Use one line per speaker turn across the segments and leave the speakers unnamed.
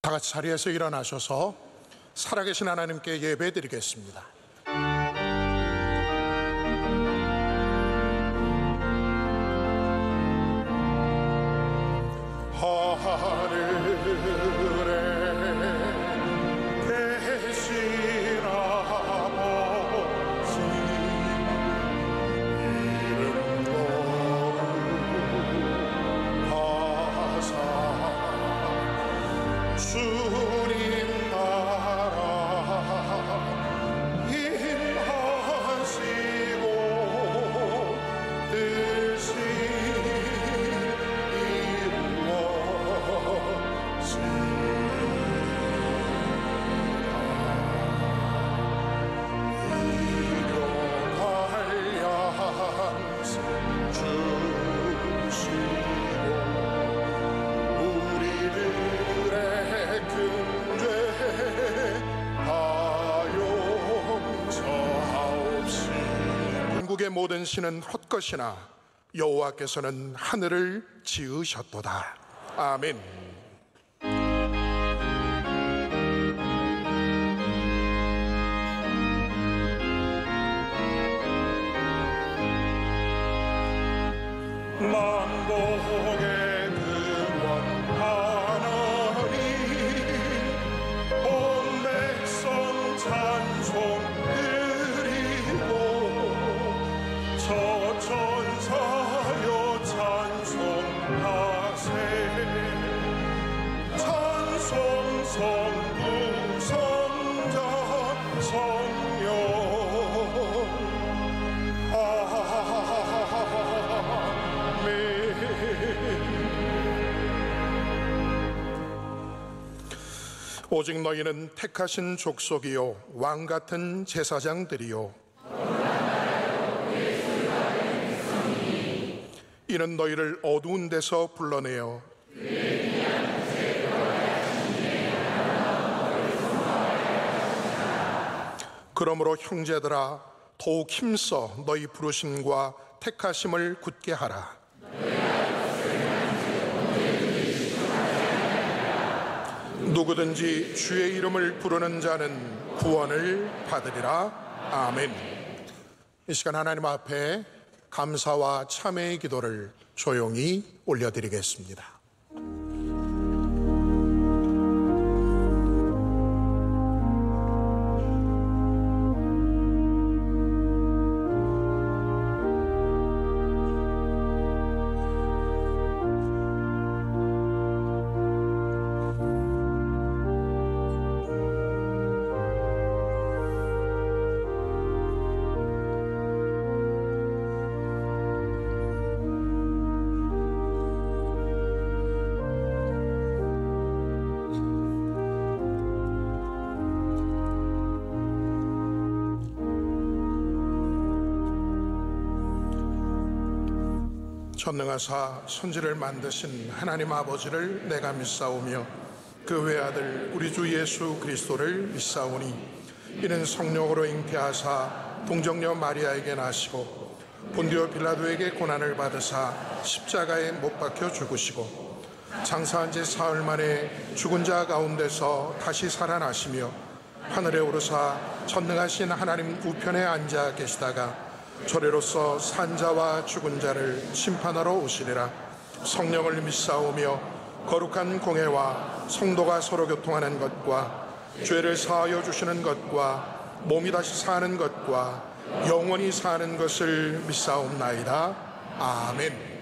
다 같이 자리에서 일어나셔서 살아계신 하나님께 예배드리겠습니다. 만국의 모든 신은 헛것이나 여호와께서는 하늘을 지으셨도다. 아멘. 만복의 오직 너희는 택하신 족속이요 왕같은 제사장들이요 이는 너희를 어두운 데서 불러내어 그러므로 형제들아 더욱 힘써 너희 부르심과 택하심을 굳게 하라. 누구든지 주의 이름을 부르는 자는 구원을 받으리라. 아멘. 이 시간 하나님 앞에 감사와 참회의 기도를 조용히 올려드리겠습니다. 전능하사 천지를 만드신 하나님 아버지를 내가 믿사오며 그 외아들 우리 주 예수 그리스도를 믿사오니 이는 성령으로 잉태하사 동정녀 마리아에게 나시고 본디오 빌라도에게 고난을 받으사 십자가에 못 박혀 죽으시고 장사한 지 사흘 만에 죽은 자 가운데서 다시 살아나시며 하늘에 오르사 전능하신 하나님 우편에 앉아 계시다가 조례로서 산자와 죽은 자를 심판하러 오시리라. 성령을 믿사오며 거룩한 공회와 성도가 서로 교통하는 것과 죄를 사하여 주시는 것과 몸이 다시 사는 것과 영원히 사는 것을 믿사옵나이다. 아멘.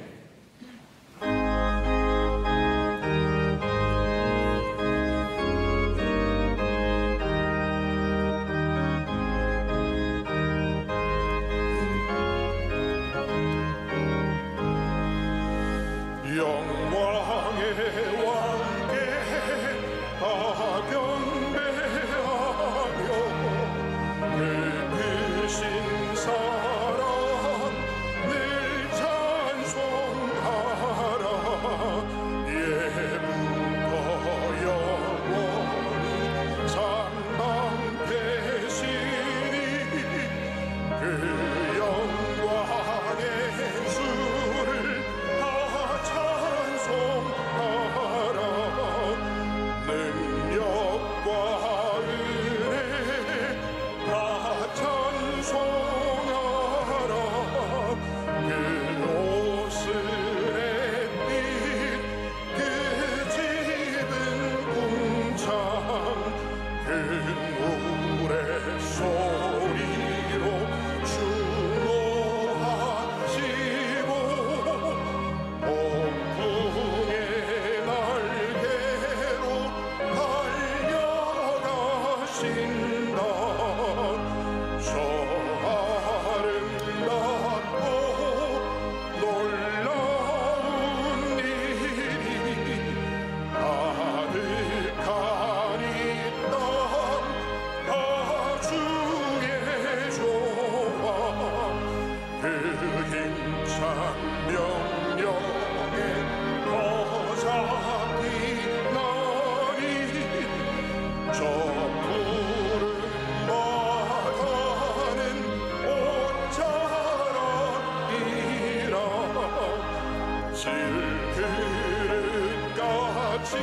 그릇같이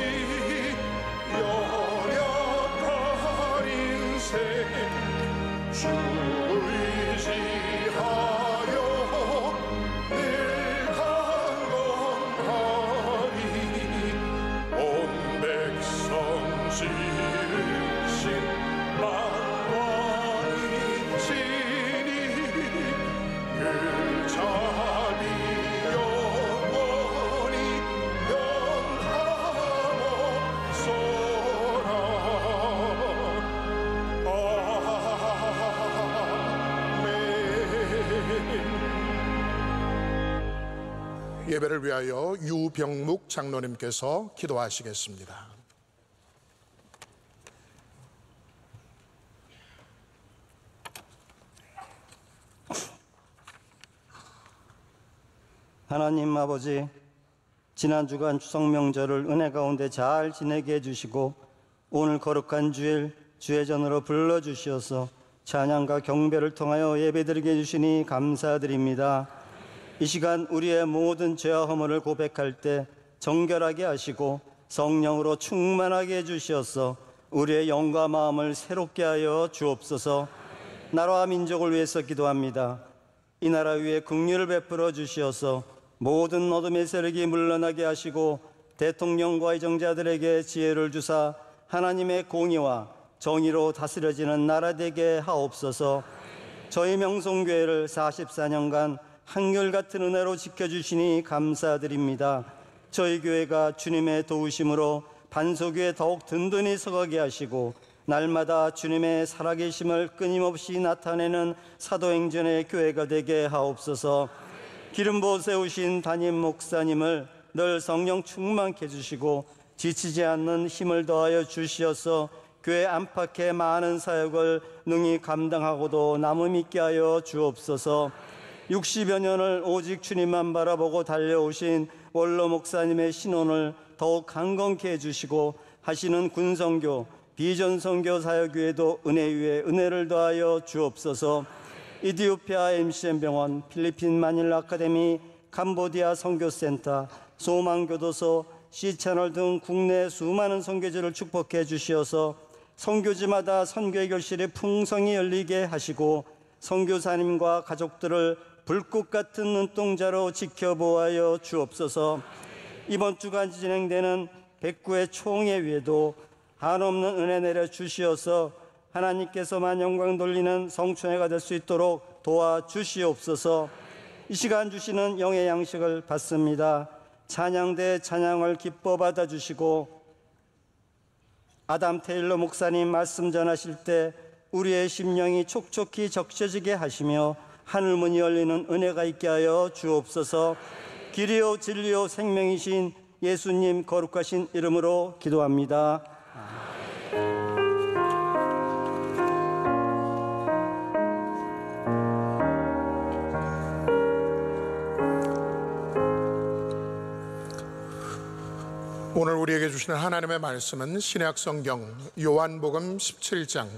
연약한 인생 주 의지하여 늘 강건하리 온 백성 지으신 만왕이 지니 그 자비 영원히 영하옵소서. 예배를 위하여 유병묵 장로님께서 기도하시겠습니다.
하나님 아버지, 지난 주간 추석 명절을 은혜 가운데 잘 지내게 해주시고 오늘 거룩한 주일 주회전으로 불러주시어서 찬양과 경배를 통하여 예배드리게 해주시니 감사드립니다. 이 시간 우리의 모든 죄와 허물을 고백할 때 정결하게 하시고 성령으로 충만하게 해주시어서 우리의 영과 마음을 새롭게 하여 주옵소서. 나라와 민족을 위해서 기도합니다. 이 나라 위에 긍휼을 베풀어 주시어서 모든 어둠의 세력이 물러나게 하시고 대통령과 의정자들에게 지혜를 주사 하나님의 공의와 정의로 다스려지는 나라 되게 하옵소서. 저희 명성교회를 44년간 한결같은 은혜로 지켜주시니 감사드립니다. 저희 교회가 주님의 도우심으로 반석위에 더욱 든든히 서가게 하시고 날마다 주님의 살아계심을 끊임없이 나타내는 사도행전의 교회가 되게 하옵소서. 기름 부어 세우신 담임 목사님을 늘 성령 충만케 해주시고 지치지 않는 힘을 더하여 주시어서 교회 안팎의 많은 사역을 능히 감당하고도 남음 있게 하여 주옵소서. 60여 년을 오직 주님만 바라보고 달려오신 원로 목사님의 신혼을 더욱 강건케 해주시고 하시는 군선교, 비전선교 사역위에도 은혜 위에 은혜를 더하여 주옵소서. 이디오피아 MCM 병원, 필리핀 마닐라 아카데미, 캄보디아 선교센터, 소망교도소, C채널 등 국내 수많은 선교지를 축복해 주시어서 선교지마다 선교의 결실이 풍성히 열리게 하시고 선교사님과 가족들을 불꽃 같은 눈동자로 지켜보아여 주옵소서. 이번 주간 진행되는 백구의 총회 위에도 한없는 은혜 내려 주시어서 하나님께서만 영광 돌리는 성총회가 될 수 있도록 도와주시옵소서. 이 시간 주시는 영의 양식을 받습니다. 찬양대 찬양을 기뻐 받아주시고 아담 테일러 목사님 말씀 전하실 때 우리의 심령이 촉촉히 적셔지게 하시며 하늘문이 열리는 은혜가 있게 하여 주옵소서. 길이요 진리요 생명이신 예수님 거룩하신 이름으로 기도합니다.
오늘 우리에게 주시는 하나님의 말씀은 신약 성경 요한복음 17장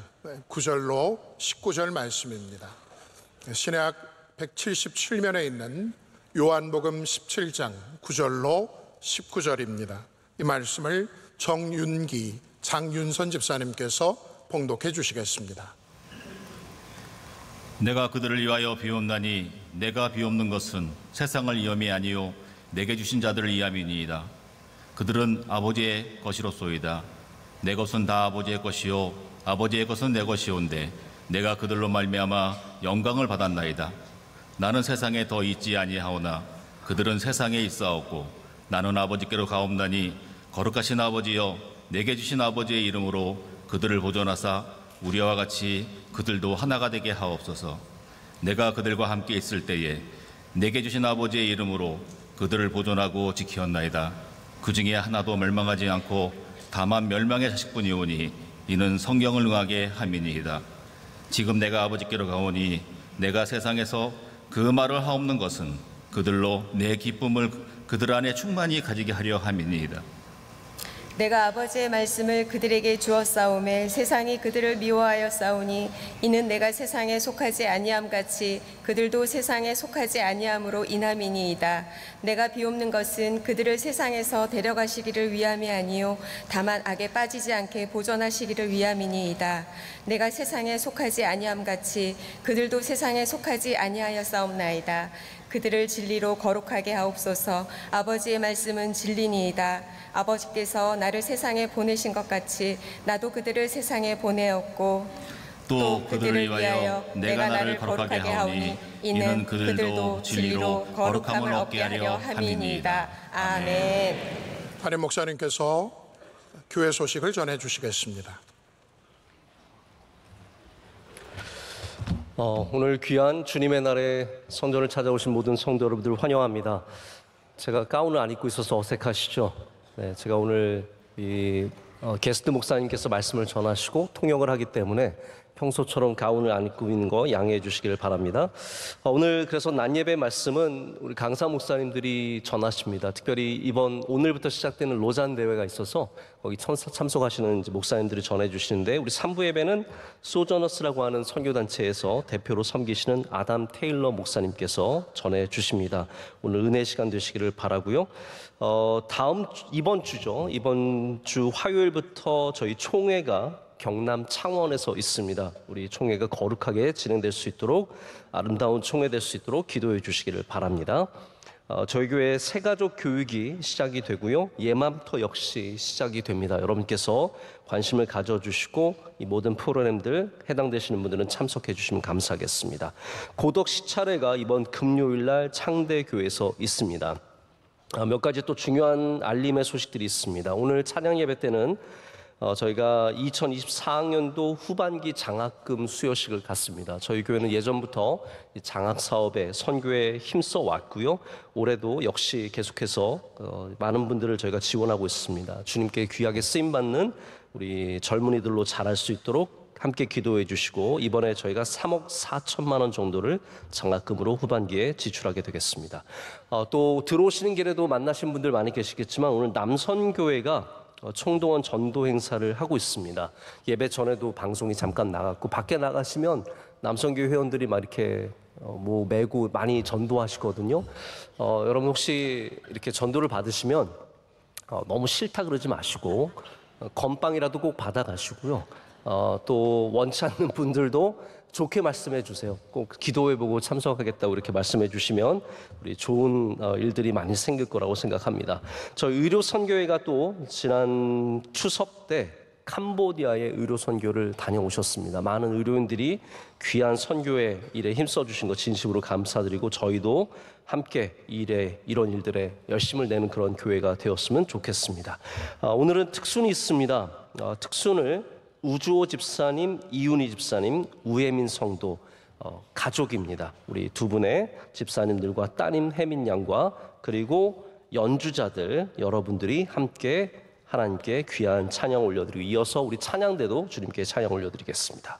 9절로 19절 말씀입니다. 신약 177면에 있는 요한복음 17장 9절로 19절입니다. 이 말씀을 정윤기 장윤선 집사님께서 봉독해 주시겠습니다.
내가 그들을 위하여 비옵나니 내가 비옵는 것은 세상을 위함이 아니요 내게 주신 자들을 위함이니이다. 그들은 아버지의 것이로소이다. 내 것은 다 아버지의 것이요 아버지의 것은 내 것이온데 내가 그들로 말미암아 영광을 받았나이다. 나는 세상에 더 있지 아니하오나 그들은 세상에 있사옵고 나는 아버지께로 가옵나니 거룩하신 아버지여 내게 주신 아버지의 이름으로 그들을 보존하사 우리와 같이 그들도 하나가 되게 하옵소서. 내가 그들과 함께 있을 때에 내게 주신 아버지의 이름으로 그들을 보존하고 지키었나이다. 그 중에 하나도 멸망하지 않고 다만 멸망의 자식뿐이오니 이는 성경을 응하게 함이니이다. 지금 내가 아버지께로 가오니 내가 세상에서 그 말을 하옵는 것은 그들로 내 기쁨을 그들 안에 충만히 가지게 하려 함이니이다.
내가 아버지의 말씀을 그들에게 주었사오매 세상이 그들을 미워하여 싸우니 이는 내가 세상에 속하지 아니함 같이 그들도 세상에 속하지 아니함으로 인함이니이다. 내가 비옵는 것은 그들을 세상에서 데려가시기를 위함이 아니요 다만 악에 빠지지 않게 보존하시기를 위함이니이다. 내가 세상에 속하지 아니함 같이 그들도 세상에 속하지 아니하여 싸움나이다. 그들을 진리로 거룩하게 하옵소서. 아버지의 말씀은 진리니이다. 아버지께서 나를 세상에 보내신 것 같이 나도 그들을 세상에 보내었고
또 그들을 위하여 내가 나를 거룩하게 하오니 이는 그들도 진리로 거룩함을 얻게 하려 함이니이다. 아멘.
담임 목사님께서 교회 소식을 전해 주시겠습니다.
오늘 귀한 주님의 날에 성전을 찾아오신 모든 성도 여러분들 환영합니다. 제가 가운을 안 입고 있어서 어색하시죠? 네, 제가 오늘 게스트 목사님께서 말씀을 전하시고 통역을 하기 때문에 평소처럼 가운을 안 입고 있는 거 양해해 주시기를 바랍니다. 오늘 그래서 낮예배 말씀은 우리 강사 목사님들이 전하십니다. 특별히 오늘부터 시작되는 로잔 대회가 있어서 거기 참석하시는 목사님들이 전해 주시는데, 우리 3부 예배는 소저너스라고 하는 선교단체에서 대표로 섬기시는 아담 테일러 목사님께서 전해 주십니다. 오늘 은혜 시간 되시기를 바라고요. 이번 주 화요일부터 저희 총회가 경남 창원에서 있습니다. 우리 총회가 거룩하게 진행될 수 있도록, 아름다운 총회 될 수 있도록 기도해 주시기를 바랍니다. 저희 교회 새가족 교육이 시작이 되고요. 예맘터 역시 시작이 됩니다. 여러분께서 관심을 가져주시고 이 모든 프로그램들 해당되시는 분들은 참석해 주시면 감사하겠습니다. 고덕 시차례가 이번 금요일날 창대교회에서 있습니다. 몇 가지 또 중요한 알림의 소식들이 있습니다. 오늘 찬양 예배 때는 저희가 2024학년도 후반기 장학금 수여식을 갖습니다. 저희 교회는 예전부터 장학 사업에 선교에 힘써 왔고요. 올해도 역시 계속해서 많은 분들을 저희가 지원하고 있습니다. 주님께 귀하게 쓰임 받는 우리 젊은이들로 자랄 수 있도록 함께 기도해 주시고, 이번에 저희가 3억 4천만 원 정도를 장학금으로 후반기에 지출하게 되겠습니다. 또 들어오시는 길에도 만나신 분들 많이 계시겠지만 오늘 남선교회가 총동원 전도 행사를 하고 있습니다. 예배 전에도 방송이 잠깐 나갔고, 밖에 나가시면 남성교회 회원들이 막 이렇게 메고 많이 전도하시거든요. 여러분 혹시 이렇게 전도를 받으시면 너무 싫다 그러지 마시고 건빵이라도 꼭 받아가시고요. 또 원치 않는 분들도 좋게 말씀해 주세요. 꼭 기도해보고 참석하겠다고 이렇게 말씀해 주시면 우리 좋은 일들이 많이 생길 거라고 생각합니다. 저희 의료선교회가 또 지난 추석 때 캄보디아의 의료선교를 다녀오셨습니다. 많은 의료인들이 귀한 선교의 일에 힘써주신 것 진심으로 감사드리고, 저희도 함께 이런 일들에 열심을 내는 그런 교회가 되었으면 좋겠습니다. 오늘은 특순이 있습니다. 특순을 우주호 집사님, 이윤희 집사님, 우혜민 성도 가족입니다. 우리 두 분의 집사님들과 따님 혜민 양과 그리고 연주자들 여러분들이 함께 하나님께 귀한 찬양 올려드리고, 이어서 우리 찬양대도 주님께 찬양 올려드리겠습니다.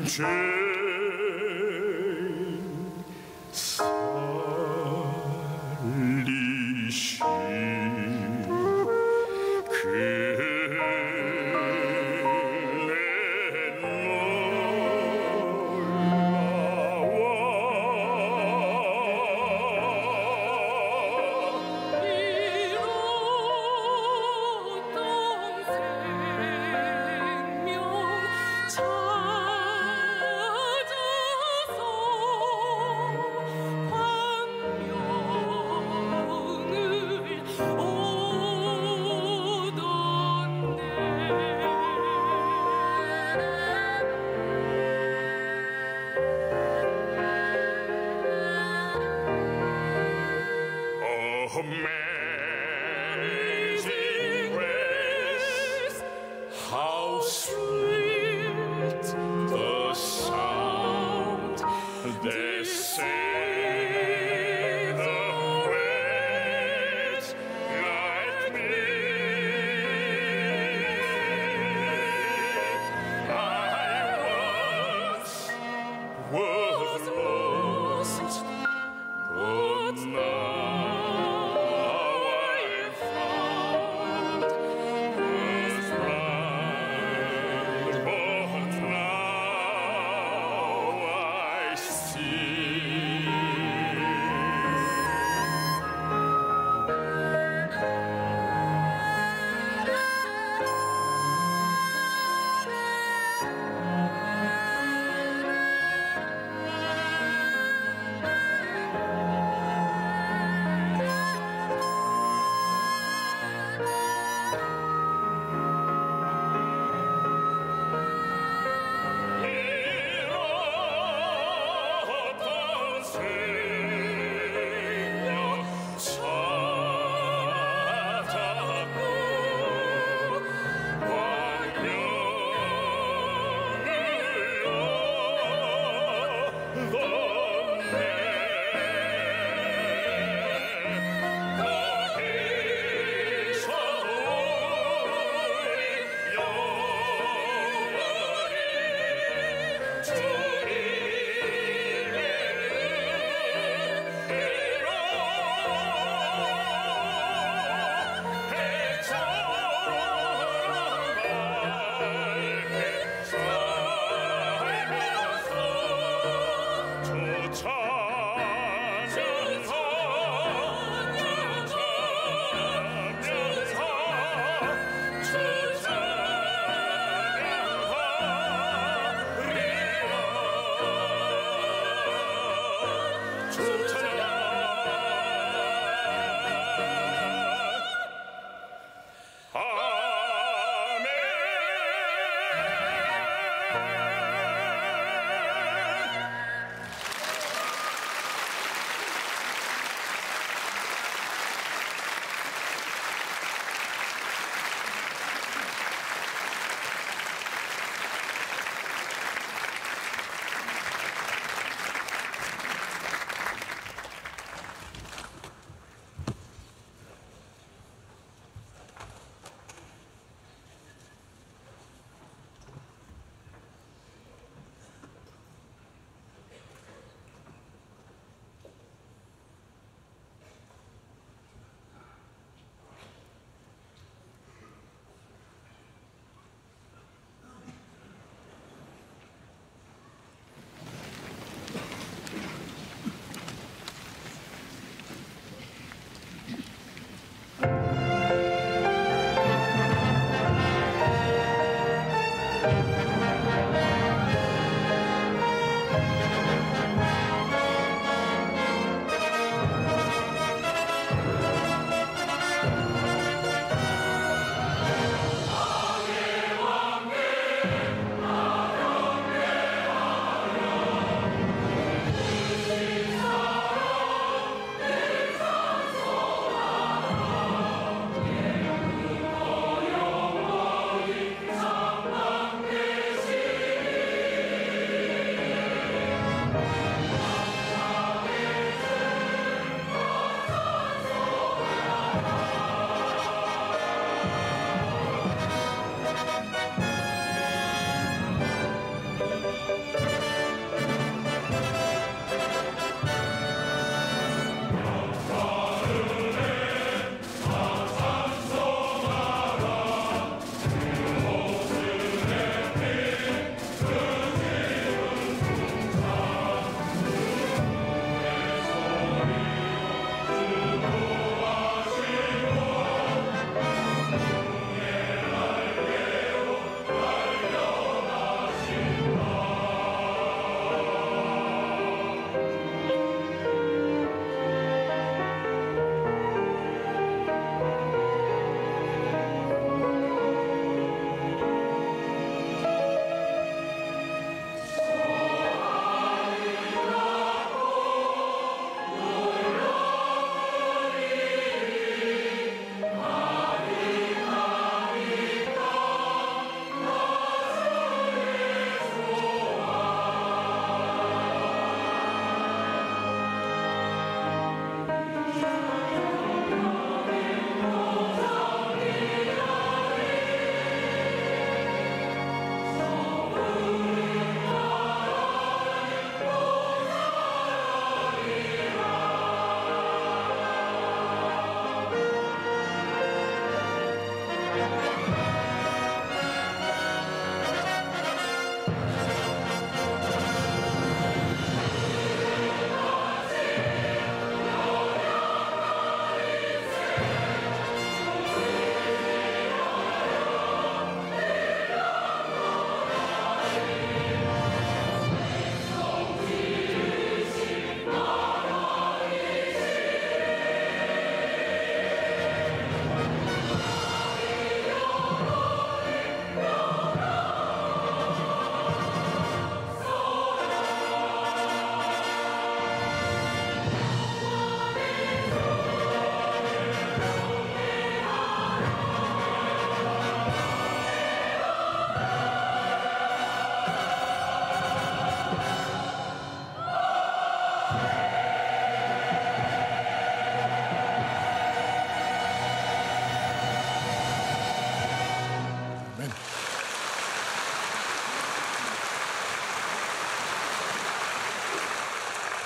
죄 살리신 Amazing grace, how sweet the sound that saved a wretch like me. I was lost, but now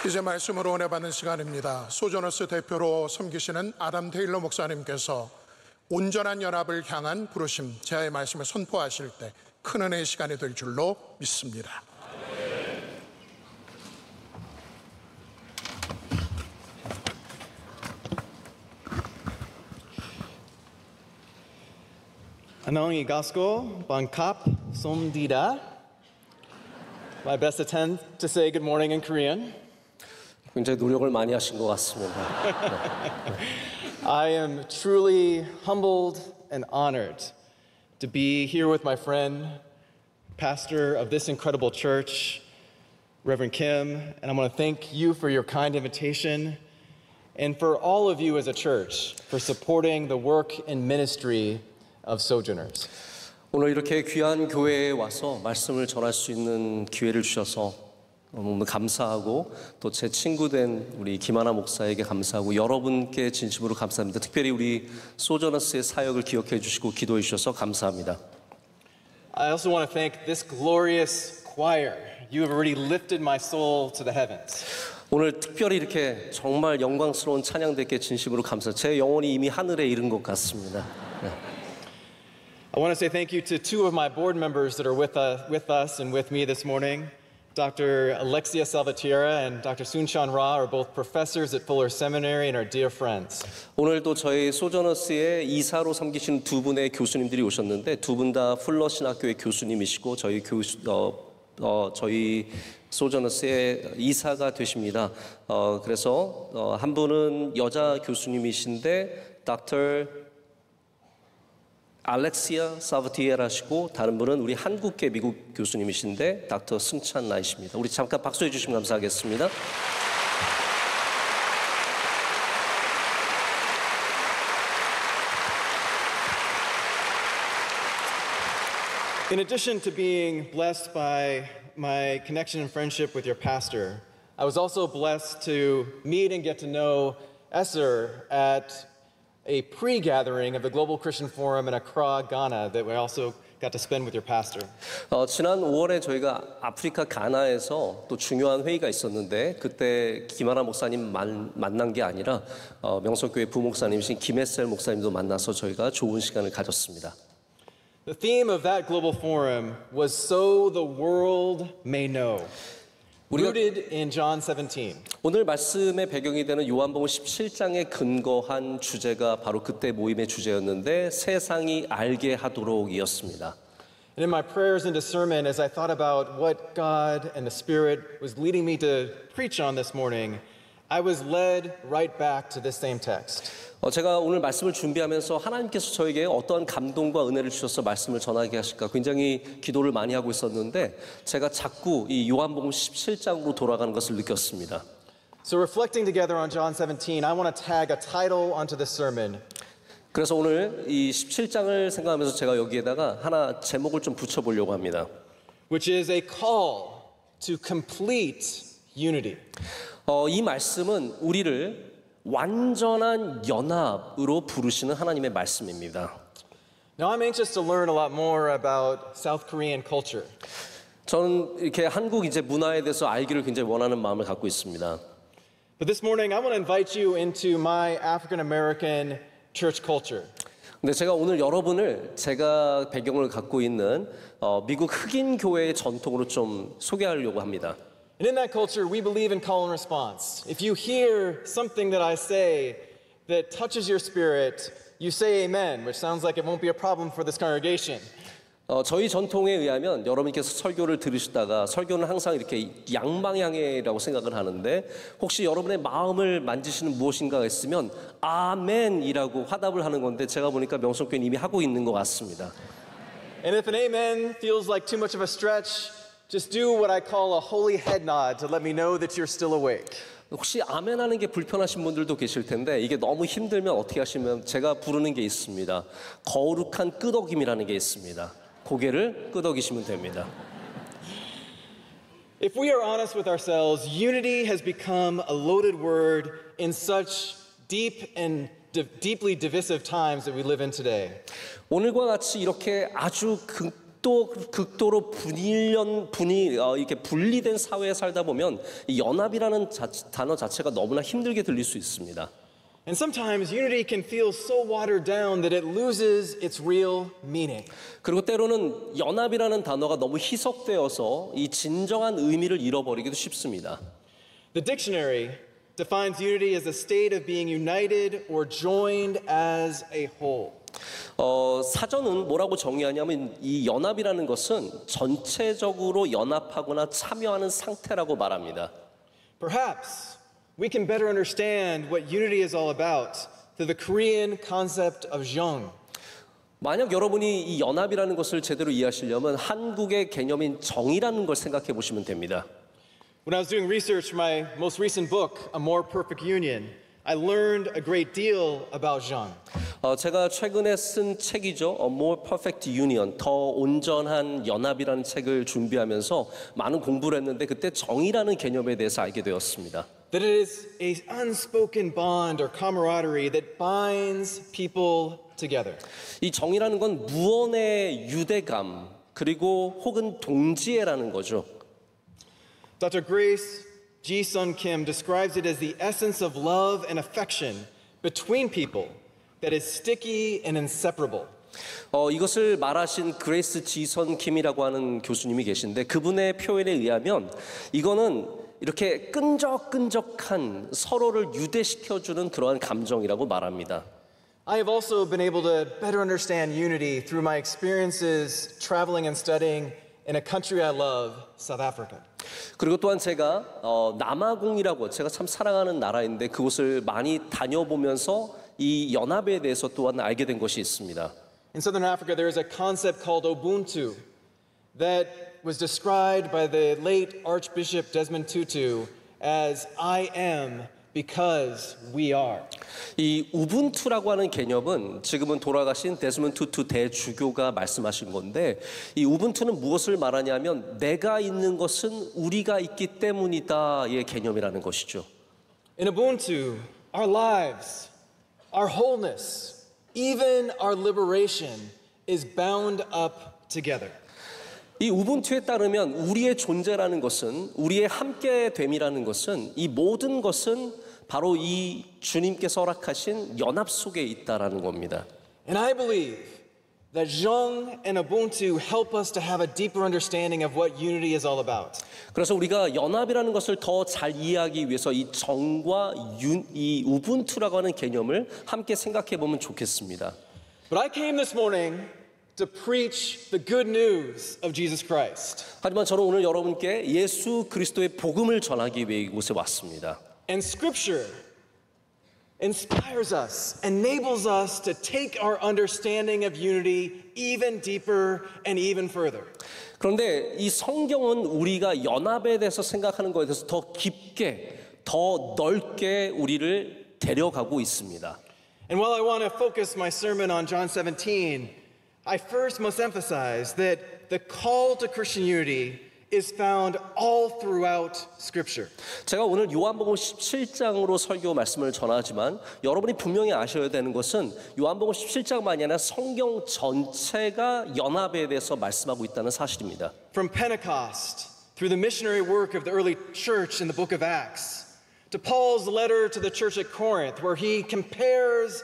이제 말씀으로 은혜 받는 시간입니다. 소저너스 대표로 섬기시는 아담 테일러 목사님께서 온전한 연합을 향한 부르심, 제아의 말씀을 선포하실 때 큰 은혜의 시간이 될 줄로 믿습니다.
Anong igasko bangkap somdida. My best attempt to say good morning in Korean.
굉장히 노력을 많이 하신 것 같습니다.
I am truly humbled and honored to be here with my friend, pastor of this incredible church, Reverend Kim, and I want to thank you for your kind invitation and for all of you as a church for supporting the work and ministry of Sojourners.
오늘 이렇게 귀한 교회에 와서 말씀을 전할 수 있는 기회를 주셔서 너무 감사하고 또 제 친구 된 우리 김하나 목사에게 감사하고 여러분께 진심으로 감사합니다. 특별히 우리 소저너스의 사역을 기억해 주시고 기도해 주셔서 감사합니다.
I also want to thank this glorious choir. You have already lifted my soul to the heavens.
오늘 특별히 이렇게 정말 영광스러운 찬양대께 진심으로 감사합니다. 제 영혼이 이미 하늘에 이른 것 같습니다.
I want to say thank you to two of my board members that are with us and with me this morning. Dr. Alexia Salvatierra and Dr. Soon-Chan Ra are both professors at Fuller Seminary and are dear friends.
오늘도 저희 소저너스의 이사로 섬기시는 두 분의 교수님들이 오셨는데 두 분 다 풀러 신학교의 교수님이시고 저희 소저너스의 이사가 되십니다. 그래서 한 분은 여자 교수님이신데 Dr. 알렉시아 사바티에라시고 다른 분은 우리 한국계 미국 교수님이신데 닥터 승찬 라이십니다. 우리 잠깐 박수해 주시면 감사하겠습니다.
In addition to being blessed by my connection and friendship with your pastor, I was also blessed to meet and get to know Esther at a pre-gathering of the Global Christian Forum in Accra, Ghana that we also got to spend with your pastor.
지난 5월에 저희가 아프리카 가나에서 또 중요한 회의가 있었는데 그때 김하나 목사님 만난 게 아니라 명성교회 부목사님이신 김혜셀 목사님도 만나서 저희가 좋은 시간을 가졌습니다.
The theme of that global forum was so the world may know. Rooted in John 17.
오늘 말씀의 배경이 되는 요한복음 17장에 근거한 주제가 바로 그때 모임의 주제였는데 세상이 알게 하도록이었습니다.
And in my prayers and discernment, as I thought about what God and the Spirit was leading me to preach on this morning, I was led right back to this same text.
제가 오늘 말씀을 준비하면서 하나님께서 저에게 어떠한 감동과 은혜를 주셔서 말씀을 전하게 하실까 굉장히 기도를 많이 하고 있었는데 제가 자꾸 이 요한복음 17장으로 돌아가는 것을 느꼈습니다.
So reflecting together on John 17, I want to tag a title onto this sermon.
그래서 오늘 이 17장을 생각하면서 제가 여기에다가 하나 제목을 좀 붙여보려고 합니다.
Which is a call to complete unity.
이 말씀은 우리를 완전한 연합으로 부르시는 하나님의 말씀입니다.
Now I'm anxious to learn a lot more about South Korean culture.
저는 이렇게 한국 이제 문화에 대해서 알기를 굉장히 원하는 마음을 갖고 있습니다.
But this morning I want to invite you into my African American church culture.
근데 제가 오늘 여러분을 제가 배경을 갖고 있는 미국 흑인 교회의 전통으로 좀 소개하려고 합니다.
And in that culture, we believe in call and response. If you hear something that I say that touches your spirit, you say amen, which sounds like it won't be a problem for this congregation.
저희 전통에 의하면 여러분께서 설교를 들으시다가 설교는 항상 이렇게 양방향이라고 생각을 하는데 혹시 여러분의 마음을 만지시는 무엇인가가 있으면 아멘이라고 화답을 하는 건데 제가 보니까 명성교회는 이미 하고 있는 것 같습니다.
And if an amen feels like too much of a stretch, just do what I call a holy head nod to let me know that you're still awake.
혹시 아멘하는 게 불편하신 분들도 계실 텐데 이게 너무 힘들면 어떻게 하시면 제가 부르는 게 있습니다. 거룩한 끄덕임이라는 게 있습니다. 고개를 끄덕이시면 됩니다.
If we are honest with ourselves, unity has become a loaded word in such deep and deeply divisive times that we live in today.
오늘과 같이 이렇게 아주 극도로 이렇게 분리된 사회에 살다 보면 이 연합이라는 단어 자체가 너무나 힘들게 들릴 수 있습니다.
And sometimes unity can feel so watered down that it loses its real meaning.
그리고 때로는 연합이라는 단어가 너무 희석되어서 이 진정한 의미를 잃어버리기도 쉽습니다.
The dictionary defines unity as a state of being united or joined as a whole.
사전은 뭐라고 정의하냐면 이 연합이라는 것은 전체적으로 연합하거나 참여하는 상태라고 말합니다.
Perhaps we can better understand what unity is all about through the Korean concept of jeong.
만약 여러분이 이 연합이라는 것을 제대로 이해하시려면 한국의 개념인 정이라는 걸 생각해 보시면 됩니다.
When I was doing research for my most recent book, A More Perfect Union, I learned a great deal about jeong.
제가 최근에 쓴 책이죠. A More Perfect Union, 더 온전한 연합이라는 책을 준비하면서 많은 공부를 했는데 그때 정이라는 개념에 대해서 알게 되었습니다.
That it is an unspoken bond or camaraderie that binds people together.
이 정이라는 건 무언의 유대감 그리고 혹은 동지애라는 거죠.
Dr. Grace Ji-sun Kim describes it as the essence of love and affection between people that is sticky and inseparable.
이것을 말하신 그레이스 지선 킴이라고 하는 교수님이 계신데 그분의 표현에 의하면 이거는 이렇게 끈적끈적한 서로를 유대시켜주는 그러한 감정이라고 말합니다.
I have also been able to better understand unity through my experiences traveling and studying in a country I love, South Africa.
그리고 또한 제가 남아공이라고 제가 참 사랑하는 나라인데 그곳을 많이 다녀보면서 이 연합에 대해서 또한 알게 된 것이 있습니다.
In Southern Africa, there is a concept called Ubuntu that was described by the late Archbishop Desmond Tutu as I am because we are.
이 우분투라고 하는 개념은 지금은 돌아가신 데스먼드 투투 대주교가 말씀하신 건데 이 우분투는 무엇을 말하냐면 내가 있는 것은 우리가 있기 때문이다의 개념이라는 것이죠.
In Ubuntu, our lives, our wholeness, even our liberation is bound up together.
이 우분투에 따르면 우리의 존재라는 것은 우리의 함께됨이라는 것은 이 모든 것은 바로 이 주님께서 허락하신 연합 속에 있다라는 겁니다.
And I believe that jeong and Ubuntu help us to have a deeper understanding of what unity is all about.
그래서 우리가 연합이라는 것을 더 잘 이해하기 위해서 이 정과 이 우분투라고 하는 개념을 함께 생각해 보면 좋겠습니다.
But I came this morning to preach the good news of Jesus Christ.
하지만 저는 오늘 여러분께 예수 그리스도의 복음을 전하기 위해 이곳에 왔습니다.
And Scripture inspires us, enables us to take our understanding of unity even deeper and even further.
그런데 이 성경은 우리가 연합에 대해서 생각하는 것에 대해서 더 깊게, 더 넓게 우리를 데려가고 있습니다.
And while I want to focus my sermon on John 17, I first must emphasize that the call to Christian unity is found all throughout Scripture.
제가 오늘 요한복음 17장으로 설교 말씀을 전하지만 여러분이 분명히 아셔야 되는 것은 요한복음 17장만이 아니라 성경 전체가 연합에 대해서 말씀하고 있다는 사실입니다.
From Pentecost through the missionary work of the early church in the book of Acts to Paul's letter to the church at Corinth where he compares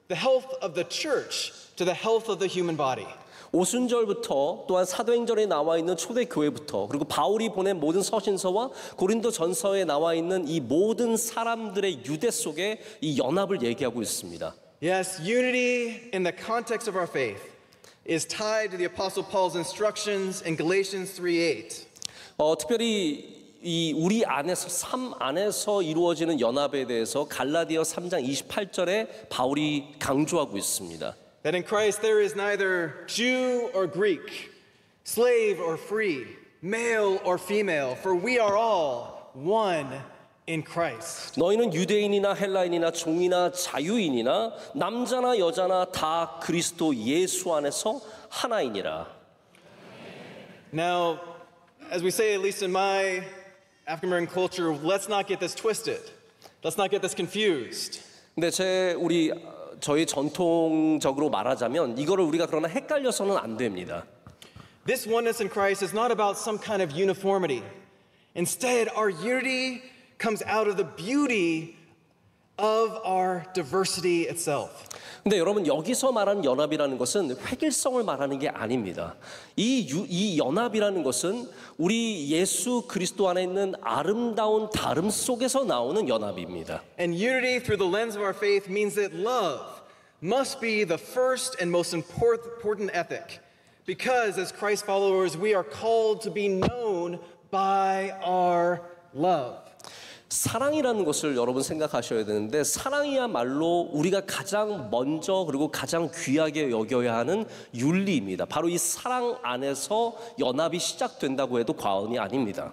the health of the church to the health of the human body.
오순절부터 또한 사도행전에 나와 있는 초대교회부터 그리고 바울이 보낸 모든 서신서와 고린도 전서에 나와 있는 이 모든 사람들의 유대 속에 이 연합을 얘기하고 있습니다.
Yes, unity in the context of our faith is tied to the Apostle Paul's instructions in Galatians 3:8.
특별히 이 우리 안에서 삶 안에서 이루어지는 연합에 대해서 갈라디아 3장 28절에 바울이 강조하고 있습니다.
That in Christ there is neither Jew or Greek, slave or free, male or female, for we are all one in Christ.
너희는 유대인이나 헬라인이나 종이나 자유인이나 남자나 여자나 다 그리스도 예수 안에서 하나이니라.
Now, as we say, at least in my African American culture, let's not get this twisted. Let's not get this confused.
근데 저희 전통적으로 말하자면 이거를 우리가 그러나 헷갈려서는 안 됩니다.
This oneness in Christ is not about some kind of uniformity. Instead, our unity comes out of the beauty of our diversity itself.
근데 여러분 여기서 말하는 연합이라는 것은 획일성을 말하는 게 아닙니다. 이 연합이라는 것은 우리 예수 그리스도 안에 있는 아름다운 다름 속에서 나오는 연합입니다.
And unity through the lens of our faith means that love must be the first and most important ethic. Because as Christ followers, we are called to be known by our love.
사랑이라는 것을 여러분 생각하셔야 되는데 사랑이야말로 우리가 가장 먼저 그리고 가장 귀하게 여겨야 하는 윤리입니다. 바로 이 사랑 안에서 연합이 시작된다고 해도 과언이 아닙니다.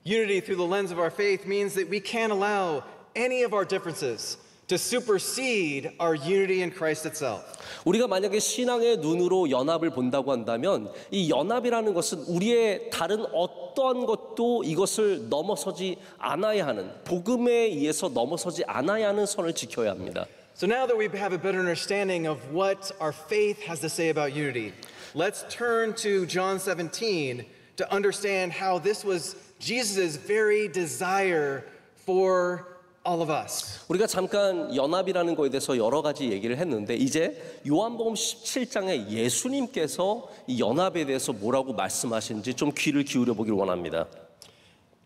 Unity through the lens of our faith means that we can't allow any of our differences to supersede our unity in Christ itself.
우리가 만약에 신앙의 눈으로 연합을 본다고 한다면 이 연합이라는 것은 우리의 다른 어떠한 것도 이것을 넘어서지 않아야 하는 복음에 의해서 넘어서지 않아야 하는 선을 지켜야 합니다.
So now that we have a better understanding of what our faith has to say about unity, let's turn to John 17 to understand how this was Jesus' very desire for all of us.
우리가 잠깐 연합이라는 거에 대해서 여러 가지 얘기를 했는데 이제 요한복음 17장에 예수님께서 이 연합에 대해서 뭐라고 말씀하시는지 좀 귀를 기울여 보길 원합니다.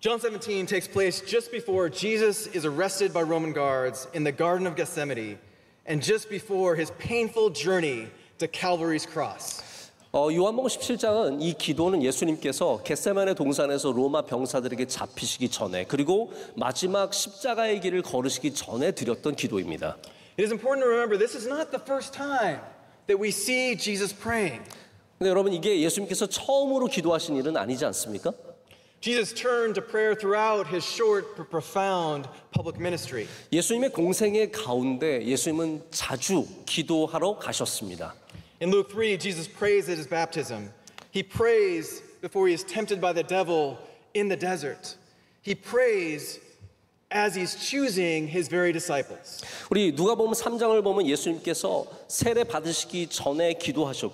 John 17 takes place just before Jesus is arrested by Roman guards in the Garden of Gethsemane and just before his painful journey to Calvary's cross.
요한복음 17장은 이 기도는 예수님께서 겟세마네 동산에서 로마 병사들에게 잡히시기 전에 그리고 마지막 십자가의 길을 걸으시기 전에 드렸던 기도입니다.
It is important to remember this is not the first time that we see Jesus praying.
근데 여러분 이게 예수님께서 처음으로 기도하신 일은 아니지 않습니까?
Jesus turned to prayer throughout his short but profound public ministry.
예수님의 공생의 가운데 예수님은 자주 기도하러 가셨습니다.
In Luke 3, Jesus prays at his baptism. He prays before he is tempted by the devil in the desert. He prays as he's choosing his very disciples.
우리 누가복음 3장을 보면 예수님께서 세례 받으시기 전에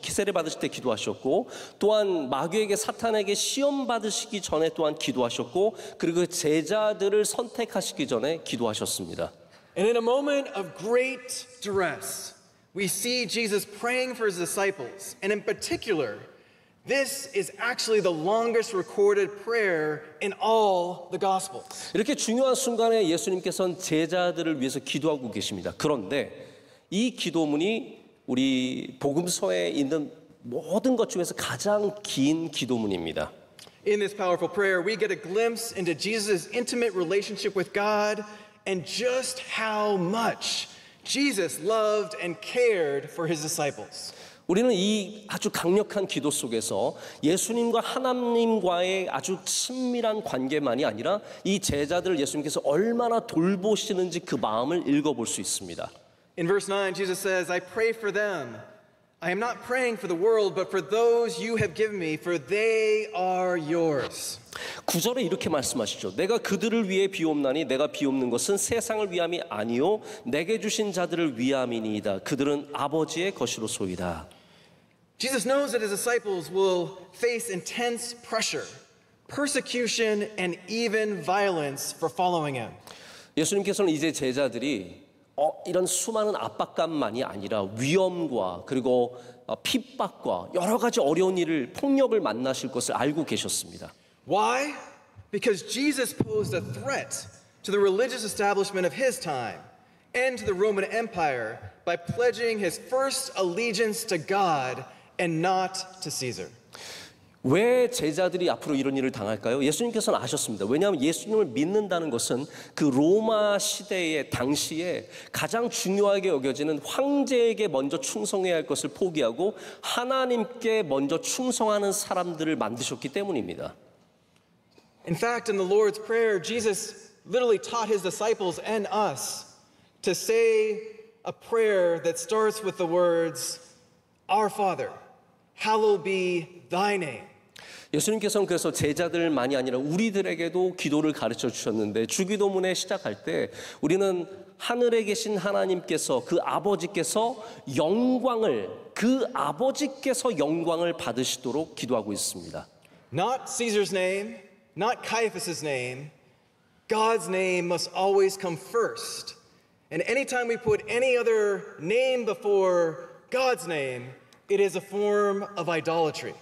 세례 받으실 때 기도하셨고 또한 마귀에게 사탄에게 시험 받으시기 전에 또한 기도하셨고 그리고 제자들을 선택하시기 전에 기도하셨습니다.
And in a moment of great duress, we see Jesus praying for his disciples, and in particular, this is actually the longest recorded prayer in all the Gospels.
이렇게 중요한 순간에 예수님께서는 제자들을 위해서 기도하고 계십니다. 그런데 이 기도문이 우리 복음서에 있는 모든 것 중에서 가장 긴 기도문입니다.
In this powerful prayer, we get a glimpse into Jesus' intimate relationship with God and just how much Jesus loved and cared for his disciples.
우리는 이 아주 강력한 기도 속에서 예수님과 하나님과의 아주 친밀한 관계만이 아니라 이 제자들을 예수님께서 얼마나 돌보시는지 그 마음을 읽어볼 수 있습니다.
In verse 9, Jesus says, I pray for them. I am not praying for the world, but for those you have given me, for they are yours.
9절에 이렇게 말씀하시죠. 내가 그들을 위해 비옵나니 내가 비옵는 것은 세상을 위함이 아니요 내게 주신 자들을 위함이니이다. 그들은 아버지의 것이로소이다.
Jesus knows that his disciples will face intense pressure, persecution, and even violence for following him.
예수님께서는 이제 제자들이 이런 수많은 압박감만이 아니라 위험과 그리고 핍박과 여러 가지 어려운 일을 폭력을 만나실 것을 알고 계셨습니다.
Why? Because Jesus posed a threat to the religious establishment of his time and to the Roman Empire by pledging his first allegiance to God and not to Caesar.
왜 제자들이 앞으로 이런 일을 당할까요? 예수님께서는 아셨습니다. 왜냐하면 예수님을 믿는다는 것은 그 로마 시대의 당시에 가장 중요하게 여겨지는 황제에게 먼저 충성해야 할 것을 포기하고 하나님께 먼저 충성하는 사람들을 만드셨기 때문입니다.
In fact, in the Lord's Prayer, Jesus literally taught his disciples and us to say a prayer that starts with the words, Our Father, hallowed be thy name.
예수님께서는 그래서 제자들만이 아니라 우리들에게도 기도를 가르쳐 주셨는데 주기도문에 시작할 때 우리는 하늘에 계신 하나님께서 그 아버지께서 그 아버지께서 영광을 받으시도록 기도하고 있습니다.
Not Caesar's name, not Caiaphas's name. God's name must always come first. And anytime we put any other name before God's name, it is a form of idolatry.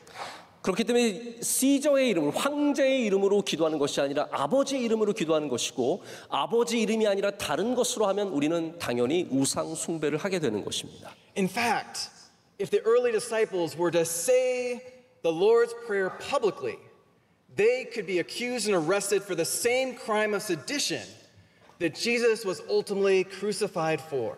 그렇기 때문에 시저의 이름을 황제의 이름으로 기도하는 것이 아니라 아버지의 이름으로 기도하는 것이고 아버지 이름이 아니라 다른 것으로 하면 우리는 당연히 우상 숭배를 하게 되는 것입니다.
In fact, if the early disciples were to say the Lord's Prayer publicly, they could be accused and arrested for the same crime of sedition that Jesus was ultimately crucified for.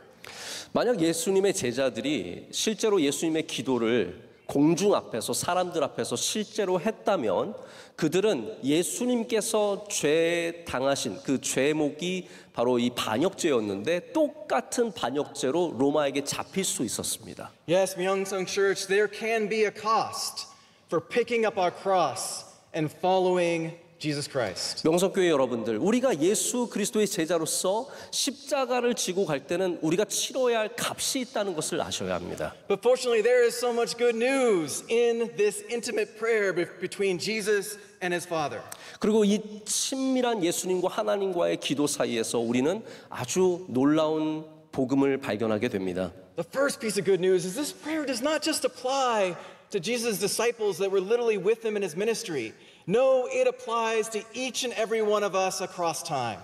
만약 예수님의 제자들이 실제로 예수님의 기도를 공중 앞에서 사람들 앞에서 실제로 했다면 그들은 예수님께서 죄 당하신 그 죄목이 바로 이 반역죄였는데 똑같은 반역죄로 로마에게 잡힐 수 있었습니다.
Yes, Myeongsung Church, there can be a cost for picking up our cross and following Jesus Christ.
명성교회 여러분들, 우리가 예수 그리스도의 제자로서 십자가를 지고 갈 때는 우리가 치러야 할 값이 있다는 것을 아셔야 합니다.
But fortunately, there is so much good news in this intimate prayer between Jesus and his Father.
그리고 이 친밀한 예수님과 하나님과의 기도 사이에서 우리는 아주 놀라운 복음을 발견하게 됩니다.
The first piece of good news is this prayer does not just apply to Jesus' disciples that were literally with him in his ministry. No, it applies to each and every one of us across time.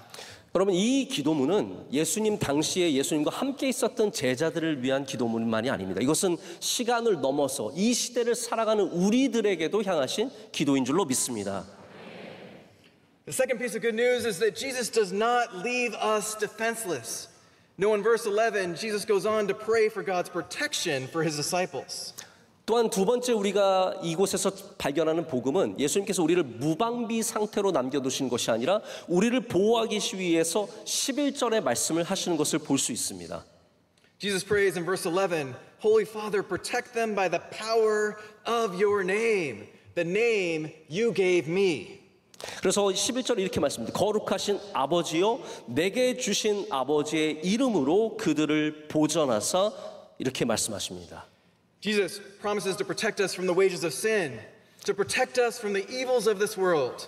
여러분, 이 기도문은 예수님 당시에 예수님과 함께 있었던 제자들을 위한 기도문만이 아닙니다. 이것은 시간을 넘어서 이 시대를 살아가는 우리들에게도 향하신 기도인 줄로 믿습니다.
The second piece of good news is that Jesus does not leave us defenseless. No, in verse 11, Jesus goes on to pray for God's protection for his disciples.
또한 두 번째 우리가 이곳에서 발견하는 복음은 예수님께서 우리를 무방비 상태로 남겨두신 것이 아니라 우리를 보호하기 위해서 11절의 말씀을 하시는 것을 볼 수 있습니다.
Jesus prays in verse 11, Holy Father, protect them by the power of your name, the name you gave me.
그래서 11절에 이렇게 말씀합니다. 거룩하신 아버지여 내게 주신 아버지의 이름으로 그들을 보전하사 이렇게 말씀하십니다.
Jesus promises to protect us from the wages of sin, to protect us from the evils of this world.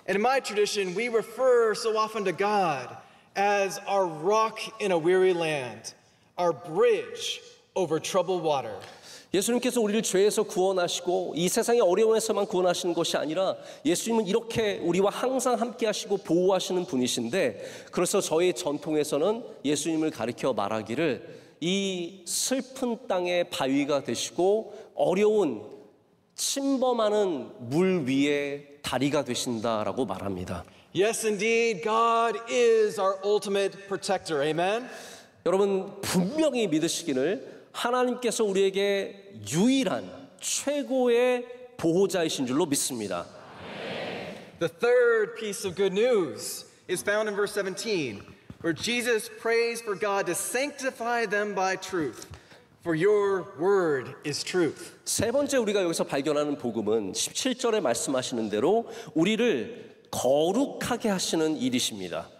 And in my tradition, we refer so often to God as our rock in a weary land, our bridge over troubled water.
예수님께서 우리를 죄에서 구원하시고 이 세상의 어려움에서만 구원하시는 것이 아니라 예수님은 이렇게 우리와 항상 함께 하시고 보호하시는 분이신데 그래서 저희 전통에서는 예수님을 가리켜 말하기를 이 슬픈 땅의 바위가 되시고 어려운 침범하는 물 위에 다리가 되신다라고 말합니다.
Yes, indeed, God is our ultimate protector. Amen?
여러분 분명히 믿으시기를 하나님께서 우리에게 유일한 최고의 보호자이신 줄로 믿습니다.
The third piece of good news is found in verse 17. Where Jesus prays for God to sanctify them by truth, for your word is truth.
세 번째 우리가 여기서 발견하는 복음은 17절에 말씀하시는 대로 우리를 거룩하게 하시는 일이십니다.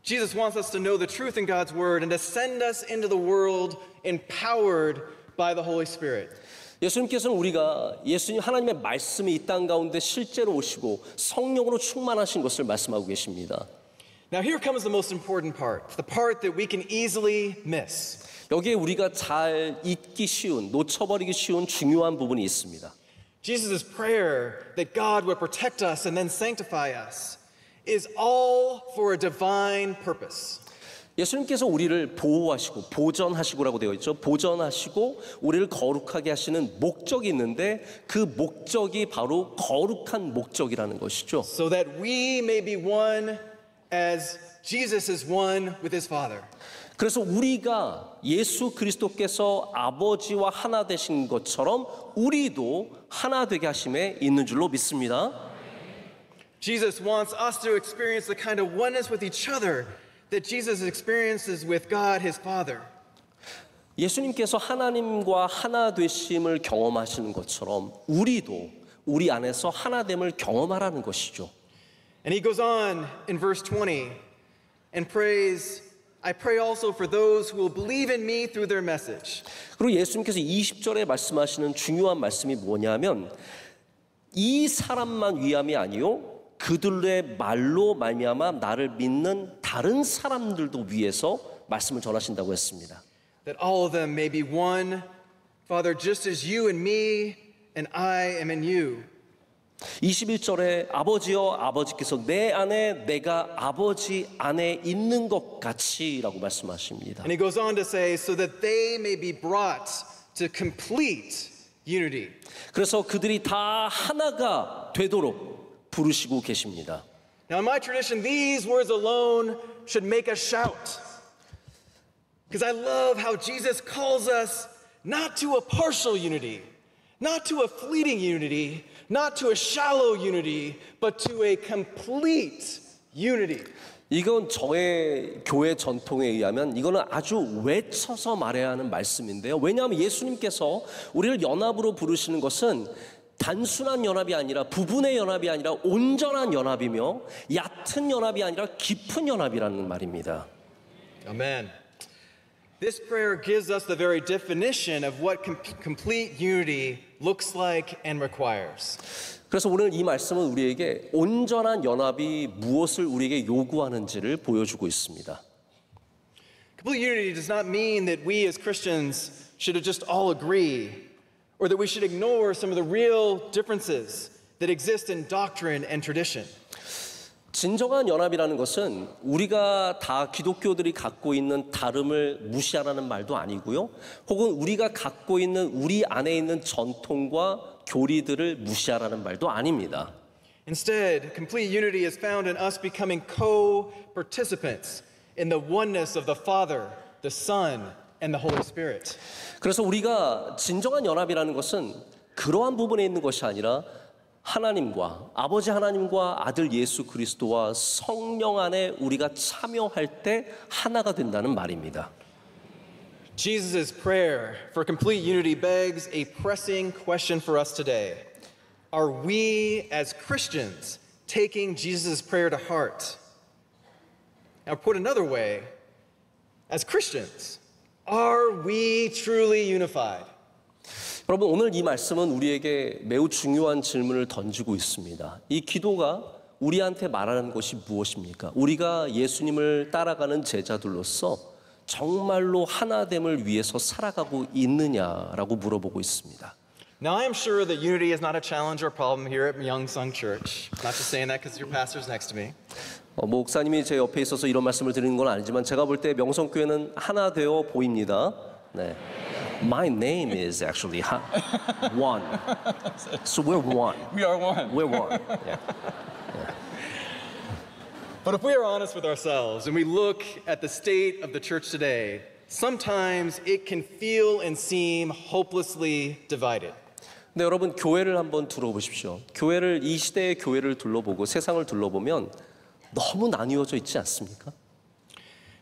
Jesus wants us to know the truth in God's word and to send us into the world empowered by the Holy Spirit.
예수님께서는 우리가 예수님 하나님의 말씀이 이 땅 가운데 실제로 오시고 성령으로 충만하신 것을 말씀하고 계십니다.
Now here comes the most important part, the part that we can easily miss.
여기에 우리가 잘 잊기 쉬운, 놓쳐버리기 쉬운 중요한 부분이 있습니다.
Jesus' prayer that God would protect us and then sanctify us is all for a divine purpose.
예수님께서 우리를 보호하시고 보전하시고라고 되어 있죠. 보전하시고 우리를 거룩하게 하시는 목적이 있는데 그 목적이 바로 거룩한 목적이라는 것이죠.
So that we may be one as Jesus is one with his Father.
그래서 우리가 예수 그리스도께서 아버지와 하나 되신 것처럼 우리도 하나 되게 하심에 있는 줄로 믿습니다.
Jesus wants us to experience the kind of oneness with each other that Jesus experiences with God his Father.
예수님께서 하나님과 하나 되심을 경험하시는 것처럼 우리도 우리 안에서 하나됨을 경험하라는 것이죠.
And he goes on in verse 20 and prays, I pray also for those who will believe in me through their message.
그리고 예수님께서 20절에 말씀하시는 중요한 말씀이 뭐냐면 이 사람만 위함이 아니요 그들의 말로 말미암아 나를 믿는 다른 사람들도 위해서 말씀을 전하신다고 했습니다.
That all of them may be one, Father, just as you and me and I am in you.
21절에 아버지여 아버지께서 내 안에 내가 아버지 안에 있는 것 같이라고 말씀하십니다.
And he goes on to say, so that they may be brought to complete unity.
그래서 그들이 다 하나가 되도록 부르시고 계십니다.
Now in my tradition, these words alone should make us shout. Because I love how Jesus calls us not to a partial unity, not to a fleeting unity, not to a shallow unity, but to a complete unity.
이건 저의 교회 전통에 의하면 이거는 아주 외쳐서 말해야 하는 말씀인데요. 왜냐하면 예수님께서 우리를 연합으로 부르시는 것은 단순한 연합이 아니라 부분의 연합이 아니라 온전한 연합이며 얕은 연합이 아니라 깊은 연합이라는 말입니다.
Amen. This prayer gives us the very definition of what complete unity looks like and requires.
그래서 오늘 이 말씀은 우리에게 온전한 연합이 무엇을 우리에게 요구하는지를 보여주고 있습니다.
Complete unity does not mean that we as Christians should just all agree or that we should ignore some of the real differences that exist in doctrine and tradition.
진정한 연합이라는 것은 우리가 다 기독교들이 갖고 있는 다름을 무시하라는 말도 아니고요. 혹은 우리가 갖고 있는 우리 안에 있는 전통과 교리들을 무시하라는 말도 아닙니다.
Instead, complete unity is found in us becoming co-participants in the oneness of the Father, the Son, and the Holy Spirit.
그래서 우리가 진정한 연합이라는 것은 그러한 부분에 있는 것이 아니라 하나님과 아버지 하나님과 아들 예수 그리스도와 성령 안에 우리가 참여할 때 하나가 된다는 말입니다.
Jesus' prayer for complete unity begs a pressing question for us today. Are we as Christians taking Jesus' prayer to heart? Now put another way, as Christians, are we truly unified?
여러분 오늘 이 말씀은 우리에게 매우 중요한 질문을 던지고 있습니다. 이 기도가 우리한테 말하는 것이 무엇입니까? 우리가 예수님을 따라가는 제자들로서 정말로 하나됨을 위해서 살아가고 있느냐라고 물어보고 있습니다.
Now I am sure that unity is not a challenge or problem here at Myeongsang Church. Not just saying that because your pastor's next to me.
목사님이 제 옆에 있어서 이런 말씀을 드리는 건 아니지만 제가 볼 때 명성교회는 하나 되어 보입니다. 네. My name is actually one. So we're one.
We are one.
We're one. Yeah.
But if we are honest with ourselves and we look at the state of the church today, sometimes it can feel and seem hopelessly divided.
네, 여러분 교회를 한번 둘러보십시오. 교회를 이 시대의 교회를 둘러보고 세상을 둘러보면 너무 나뉘어져 있지 않습니까?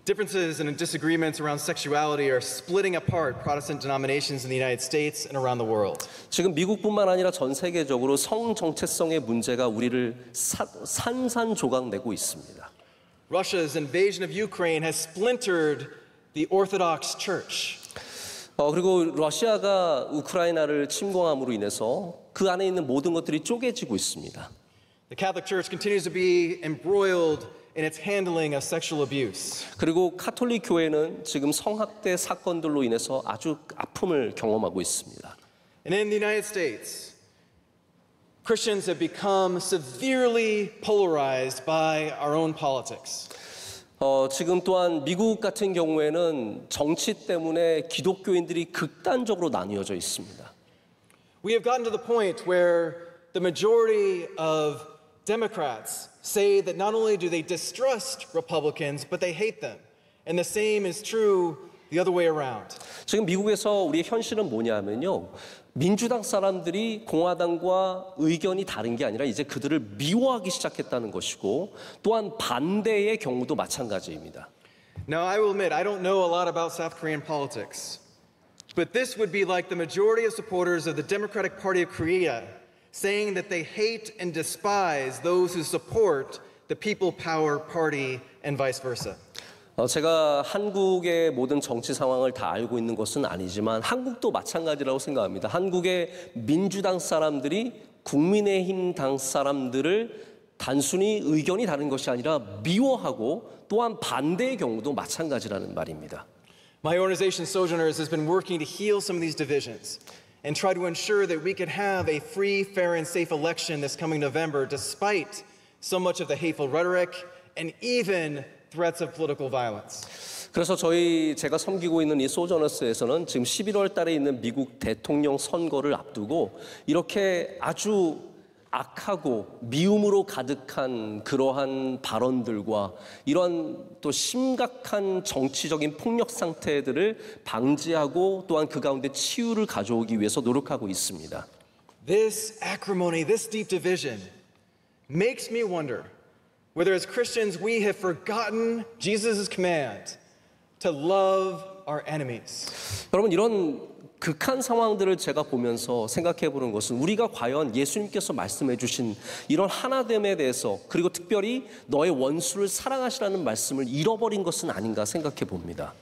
Differences and disagreements around sexuality are splitting apart Protestant denominations in the United States and around the world.
지금 미국뿐만 아니라 전 세계적으로 성 정체성의 문제가 우리를 산산조각 내고 있습니다.
Russia's invasion of Ukraine has splintered the Orthodox Church.
그리고 러시아가 우크라이나를 침공함으로 인해서 그 안에 있는 모든 것들이 쪼개지고 있습니다.
The Catholic Church continues to be embroiled in its handling of sexual abuse.
그리고 카톨릭 교회는 지금 성학대 사건들로 인해서 아주 아픔을 경험하고 있습니다.
And in the United States, Christians have become severely polarized by our own politics.
지금 또한 미국 같은 경우에는 정치 때문에 기독교인들이 극단적으로 나뉘어져 있습니다.
We have gotten to the point where the majority of Democrats say that not only do they distrust Republicans, but they hate them. And the same is true the other way around.
지금 미국에서 우리의 현실은 뭐냐면요. 민주당 사람들이 공화당과 의견이 다른 게 아니라 이제 그들을 미워하기 시작했다는 것이고 또한 반대의 경우도 마찬가지입니다.
Now, I will admit, I don't know a lot about South Korean politics. But this would be like the majority of supporters of the Democratic Party of Korea saying that they hate and despise those who support the People Power Party and vice versa.
제가 한국의 모든 정치 상황을 다 알고 있는 것은 아니지만 한국도 마찬가지라고 생각합니다. 한국의 민주당 사람들이 국민의힘 당 사람들을 단순히 의견이 다른 것이 아니라 미워하고 또한 반대의 경우도 마찬가지라는 말입니다.
My organization, Sojourners, has been working to heal some of these divisions and try to ensure that we could have a free, fair, and safe election this coming November, despite so much of the hateful rhetoric and even threats of political violence.
그래서 제가 섬기고 있는 이 소저너스에서는 지금 11월 달에 있는 미국 대통령 선거를 앞두고 이렇게 아주 악하고 미움으로 가득한 그러한 발언들과 이런 또 심각한 정치적인 폭력 상태들을 방지하고 또한 그 가운데 치유를 가져오기 위해서 노력하고 있습니다.
This acrimony, this deep division makes me wonder whether as Christians we have forgotten Jesus' command to love our enemies.
여러분 이런 극한 상황들을 제가 보면서 생각해 보는 것은 우리가 과연 예수님께서 말씀해 주신 이런 하나됨에 대해서 그리고 특별히 너의 원수를 사랑하시라는 말씀을 잃어버린 것은 아닌가 생각해 봅니다.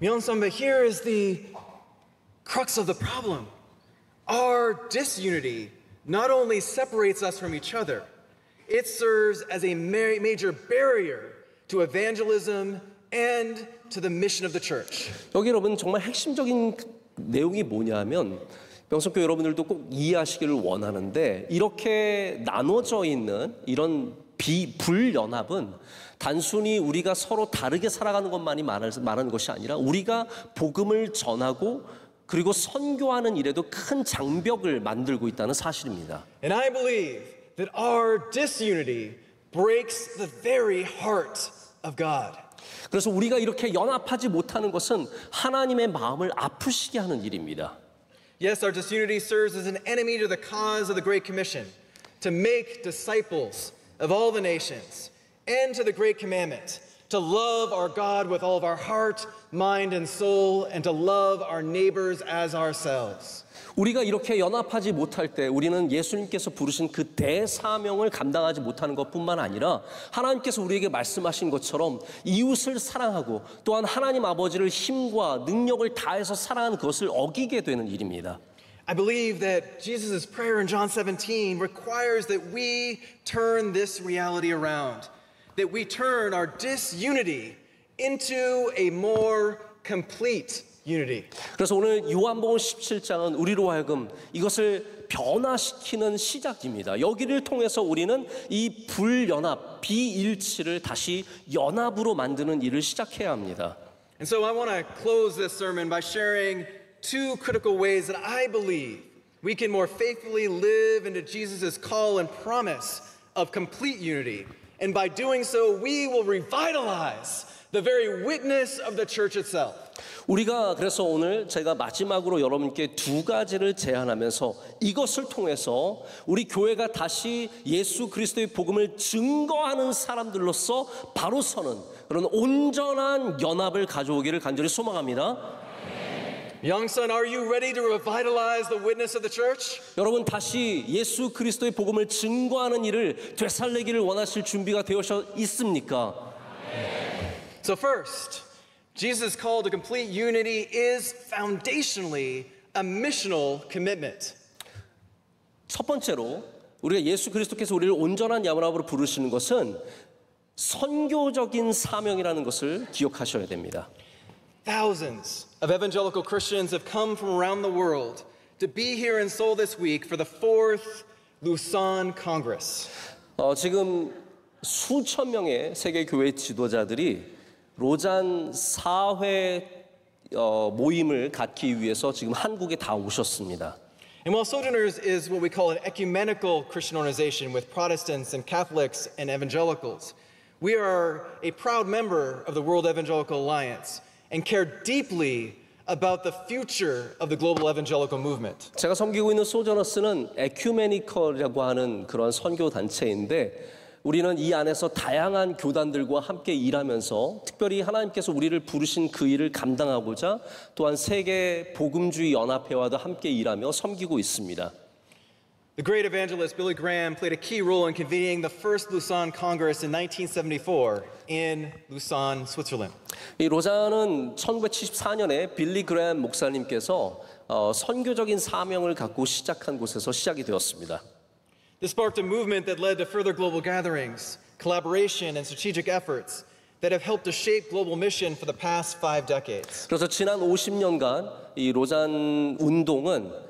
Myeon-samba, here is the crux of the problem. Our disunity not only separates us from each other, it serves as a major barrier to evangelism and to the mission of the church.
여기 여러분 정말 핵심적인 내용이 뭐냐면 명성교회 여러분들도 꼭 이해하시기를 원하는데 이렇게 나눠져 있는 이런 불연합은 단순히 우리가 서로 다르게 살아가는 것만이 말하는 것이 아니라 우리가 복음을 전하고 그리고 선교하는 일에도 큰 장벽을 만들고 있다는 사실입니다.
And I believe that our disunity breaks the very heart of God.
그래서 우리가 이렇게 연합하지 못하는 것은 하나님의 마음을 아프시게 하는 일입니다.
Yes, our disunity serves as an enemy to the cause of the Great Commission, to make disciples of all the nations, and to the Great Commandment, to love our God with all of our heart, mind, and soul, and to love our neighbors as ourselves.
우리가 이렇게 연합하지 못할 때 우리는 예수님께서 부르신 그 대사명을 감당하지 못하는 것뿐만 아니라 하나님께서 우리에게 말씀하신 것처럼 이웃을 사랑하고 또한 하나님 아버지를 힘과 능력을 다해서 사랑하는 것을 어기게 되는 일입니다.
I believe that Jesus' prayer in John 17 requires that we turn this reality around, that we turn our disunity into a more complete unity.
그래서 오늘 요한복음 17장은 우리로 하여금 이것을 변화시키는 시작입니다. 여기를 통해서 우리는 이 불연합, 비일치를 다시 연합으로 만드는 일을 시작해야 합니다.
And so I want to close this sermon by sharing two critical ways that I believe we can more faithfully live into Jesus' call and promise of complete unity. And by doing so, we will revitalize the very witness of the church itself.
우리가 그래서 오늘 제가 마지막으로 여러분께 두 가지를 제안하면서 이것을 통해서 우리 교회가 다시 예수 그리스도의 복음을 증거하는 사람들로서 바로 서는 그런 온전한 연합을 가져오기를 간절히 소망합니다.
Youngson, are you ready to revitalize the witness of the church?
여러분 다시 예수 그리스도의 복음을 증거하는 일을 되살리기를 원하실 준비가 되어 있습니까?
So first, Jesus' call to complete unity is foundationally a missional commitment.
첫 번째로 우리가 예수 그리스도께서 우리를 온전한 연합으로 부르시는 것은 선교적인 사명이라는 것을 기억하셔야 됩니다.
Thousands of evangelical Christians have come from around the world to be here in Seoul this week for the 4th Lusan Congress.
지금 수천 명의 세계 교회 지도자들이 로잔 4회 모임을 갖기 위해서 지금 한국에 다 오셨습니다.
And while Sojourners is what we call an ecumenical Christian organization with Protestants and Catholics and evangelicals, we are a proud member of the World Evangelical Alliance and care deeply about the future of the global evangelical movement.
제가 섬기고 있는 소저너스는 에큐메니컬이라고 하는 그런 선교 단체인데 우리는 이 안에서 다양한 교단들과 함께 일하면서 특별히 하나님께서 우리를 부르신 그 일을 감당하고자 또한 세계 복음주의 연합회와도 함께 일하며 섬기고 있습니다.
The great evangelist Billy Graham played a key role in convening the first Lausanne Congress in 1974 in Lausanne, Switzerland.
이 로잔은 1974년에 빌리 그레엄 목사님께서 선교적인 사명을 갖고 시작한 곳에서 시작이 되었습니다.
This sparked a movement that led to further global gatherings, collaboration, and strategic efforts that have helped to shape global mission for the past 5 decades.
그래서 지난 50년간 이 로잔 운동은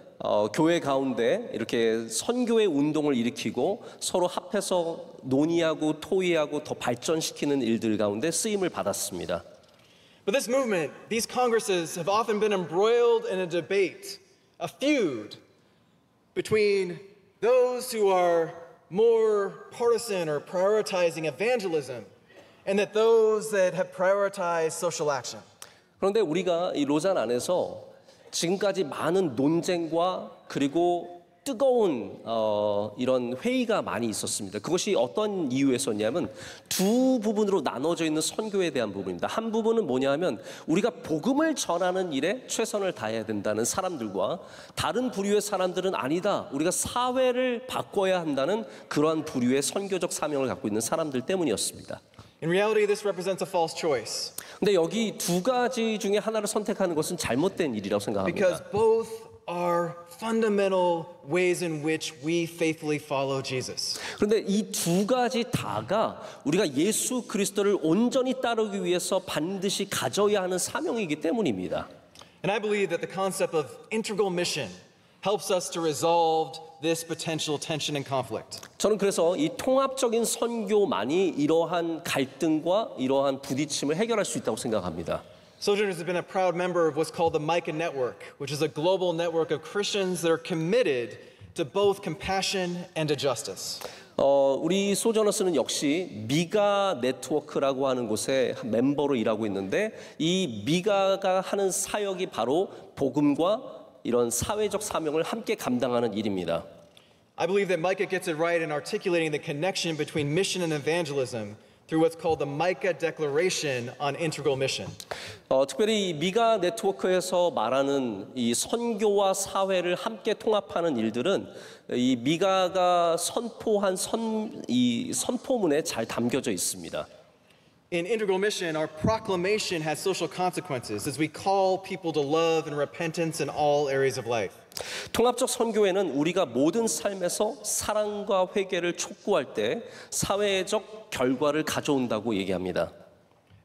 교회 가운데 이렇게 선교의 운동을 일으키고 서로 합해서 논의하고 토의하고 더 발전시키는 일들 가운데 쓰임을 받았습니다.
But this movement, these congresses have often been embroiled in a debate, a feud between those who are more partisan or prioritizing evangelism and that those that have prioritized social action.
그런데 우리가 이 로잔 안에서 지금까지 많은 논쟁과 그리고 뜨거운 이런 회의가 많이 있었습니다. 그것이 어떤 이유에서냐면 두 부분으로 나눠져 있는 선교에 대한 부분입니다. 한 부분은 뭐냐면 우리가 복음을 전하는 일에 최선을 다해야 된다는 사람들과 다른 부류의 사람들은 아니다. 우리가 사회를 바꿔야 한다는 그러한 부류의 선교적 사명을 갖고 있는 사람들 때문이었습니다.
In reality, this represents a false choice.
근데 여기 두 가지 중에 하나를 선택하는 것은 잘못된 일이라고 생각합니다.
Because both are fundamental ways in which we faithfully follow Jesus.
그런데 이 두 가지 다가 우리가 예수 그리스도를 온전히 따르기 위해서 반드시 가져야 하는 사명이기 때문입니다.
And I believe that the concept of integral mission helps us to resolve this potential tension and conflict.
저는 그래서 이 통합적인 선교만이 이러한 갈등과 이러한 부딪힘을 해결할 수 있다고 생각합니다.
Sojourners have been a proud member of what's called the Micah Network, which is a global network of Christians that are committed to both compassion and to justice.
우리 소저너스는 역시 미가 네트워크라고 하는 곳에 멤버로 일하고 있는데 이 미가가 하는 사역이 바로 복음과 이런 사회적 사명을 함께 감당하는 일입니다.
I believe that Micah gets it right in articulating the connection between mission and evangelism through what's called the Micah Declaration on Integral Mission.
특별히 이 미가 네트워크에서 말하는 이 선교와 사회를 함께 통합하는 일들은 이 미가가 선포한 이 선포문에 잘 담겨져 있습니다.
In Integral Mission, our proclamation has social consequences as we call people to love and repentance in all areas of life.
통합적 선교회는 우리가 모든 삶에서 사랑과 회개를 촉구할 때 사회적 결과를 가져온다고 얘기합니다.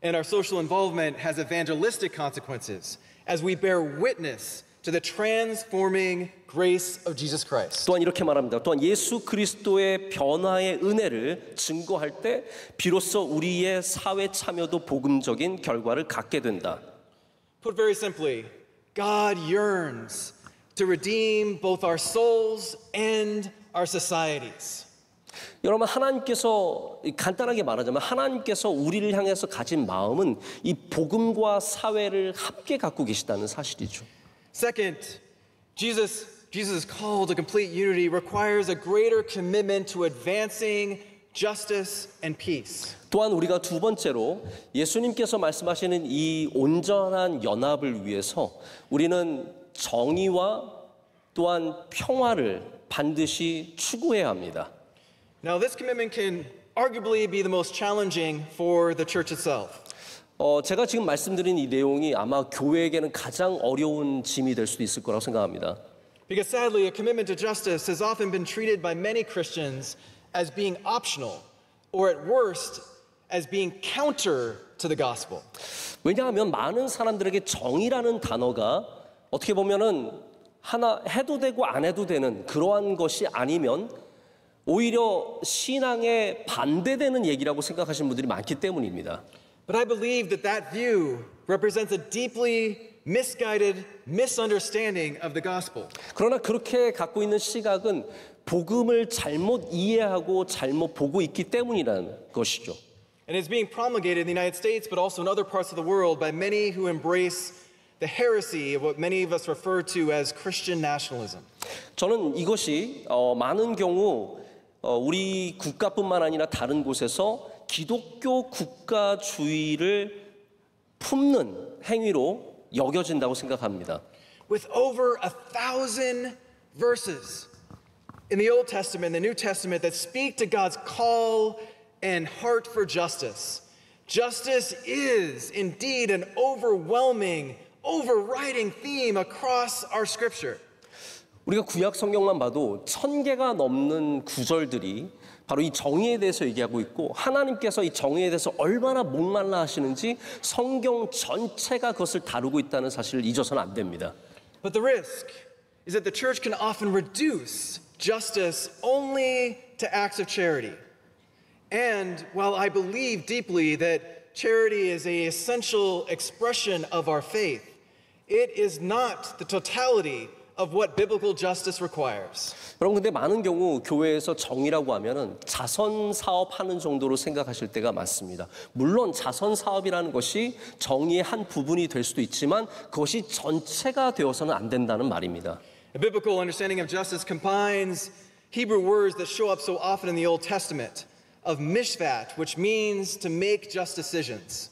And our social involvement has evangelistic consequences as we bear witness to the transforming grace of Jesus Christ.
또한 이렇게 말합니다. 또한 예수 그리스도의 변화의 은혜를 증거할 때 비로소 우리의 사회 참여도 복음적인 결과를 갖게 된다.
Put very simply, God yearns to redeem both our souls and our societies.
여러분 하나님께서 간단하게 말하자면 하나님께서 우리를 향해서 가진 마음은 이 복음과 사회를 함께 갖고 계시다는 사실이죠.
Second, Jesus' call to complete unity requires a greater commitment to advancing justice and peace.
또한 우리가 두 번째로 예수님께서 말씀하시는 이 온전한 연합을 위해서 우리는 정의와 또한 평화를 반드시 추구해야 합니다.
Now, this commitment can arguably be the most challenging for the church itself.
제가 지금 말씀드린 이 내용이 아마 교회에게는 가장 어려운 짐이 될 수도 있을 거라고 생각합니다.
Because sadly, a commitment to justice has often been treated by many Christians as being optional, or at worst, as being counter to the gospel.
왜냐하면 많은 사람들에게 정의라는 단어가 어떻게 보면은 하나 해도 되고 안 해도 되는 그러한 것이 아니면 오히려 신앙에 반대되는 얘기라고 생각하시는 분들이 많기 때문입니다.
But I believe that that view represents a deeply misguided misunderstanding of the gospel.
그러나 그렇게 갖고 있는 시각은 복음을 잘못 이해하고 잘못 보고 있기 때문이라는 것이죠.
And it's being promulgated in the United States, but also in other parts of the world by many who embrace the heresy of what many of us refer to as Christian nationalism.
저는 이것이 많은 경우 우리 국가뿐만 아니라 다른 곳에서 기독교 국가주의를 품는 행위로 여겨진다고 생각합니다.
With over 1,000 verses in the Old Testament, the New Testament, that speak to God's call and heart for justice. Justice is indeed an overwhelming, overriding theme across our scripture.
우리가 구약 성경만 봐도 1000개가 넘는 구절들이 바로 이 정의에 대해서 얘기하고 있고 하나님께서 이 정의에 대해서 얼마나 목말라 하시는지 성경 전체가 그것을 다루고 있다는 사실을 잊어서는 안 됩니다.
But the risk is that the church can often reduce justice only to acts of charity. And while I believe deeply that charity is an essential expression of our faith, it is not the totality of what biblical justice requires.
여러분 근데 많은 경우 교회에서 정의라고 하면은 자선 사업하는 정도로 생각하실 때가 많습니다. 물론 자선 사업이라는 것이 정의의 한 부분이 될 수도 있지만 그것이 전체가 되어서는 안 된다는 말입니다.
A biblical understanding of justice combines Hebrew words that show up so often in the Old Testament of mishpat, which means to make just decisions,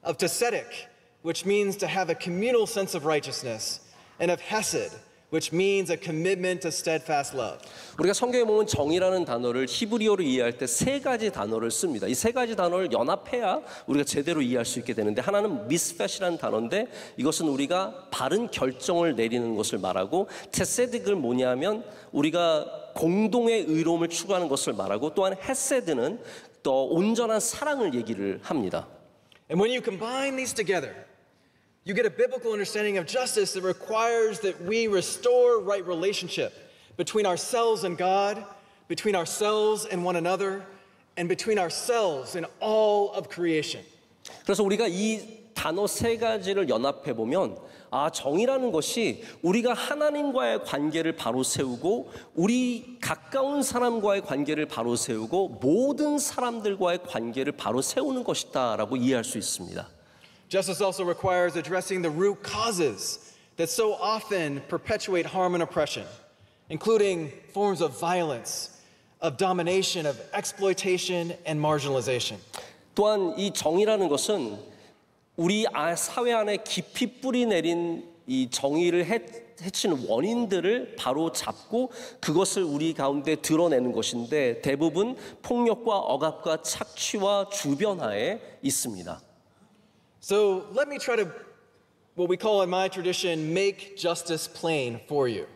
of tzedek, which means to have a communal sense of righteousness, and of hesed, which means a commitment to steadfast love.
우리가 성경에 보면 정의라는 단어를 히브리어로 이해할 때 세 가지 단어를 씁니다. 이 세 가지 단어를 연합해야 우리가 제대로 이해할 수 있게 되는데 하나는 미스펫이라는 단어인데 이것은 우리가 바른 결정을 내리는 것을 말하고 테세드는 뭐냐면 우리가 공동의 의로움을 추구하는 것을 말하고 또한 헤세드는 또 온전한 사랑을 얘기를 합니다.
And when you combine these together, you get a biblical understanding of justice that requires that we restore right relationship between ourselves and God, between ourselves and one another, and between ourselves and all of creation.
그래서 우리가 이 단어 세 가지를 연합해 보면 정의라는 것이 우리가 하나님과의 관계를 바로 세우고 우리 가까운 사람과의 관계를 바로 세우고 모든 사람들과의 관계를 바로 세우는 것이다라고 이해할 수 있습니다.
Justice also requires addressing the root causes that so often perpetuate harm and oppression, including forms of violence, of domination, of exploitation, and marginalization.
또한 이 정의라는 것은 우리 사회 안에 깊이 뿌리 내린 이 정의를 해치는 원인들을 바로 잡고 그것을 우리 가운데 드러내는 것인데 대부분 폭력과 억압과 착취와 주변하에 있습니다.
So let me try to, what we call in my tradition, make justice plain for you.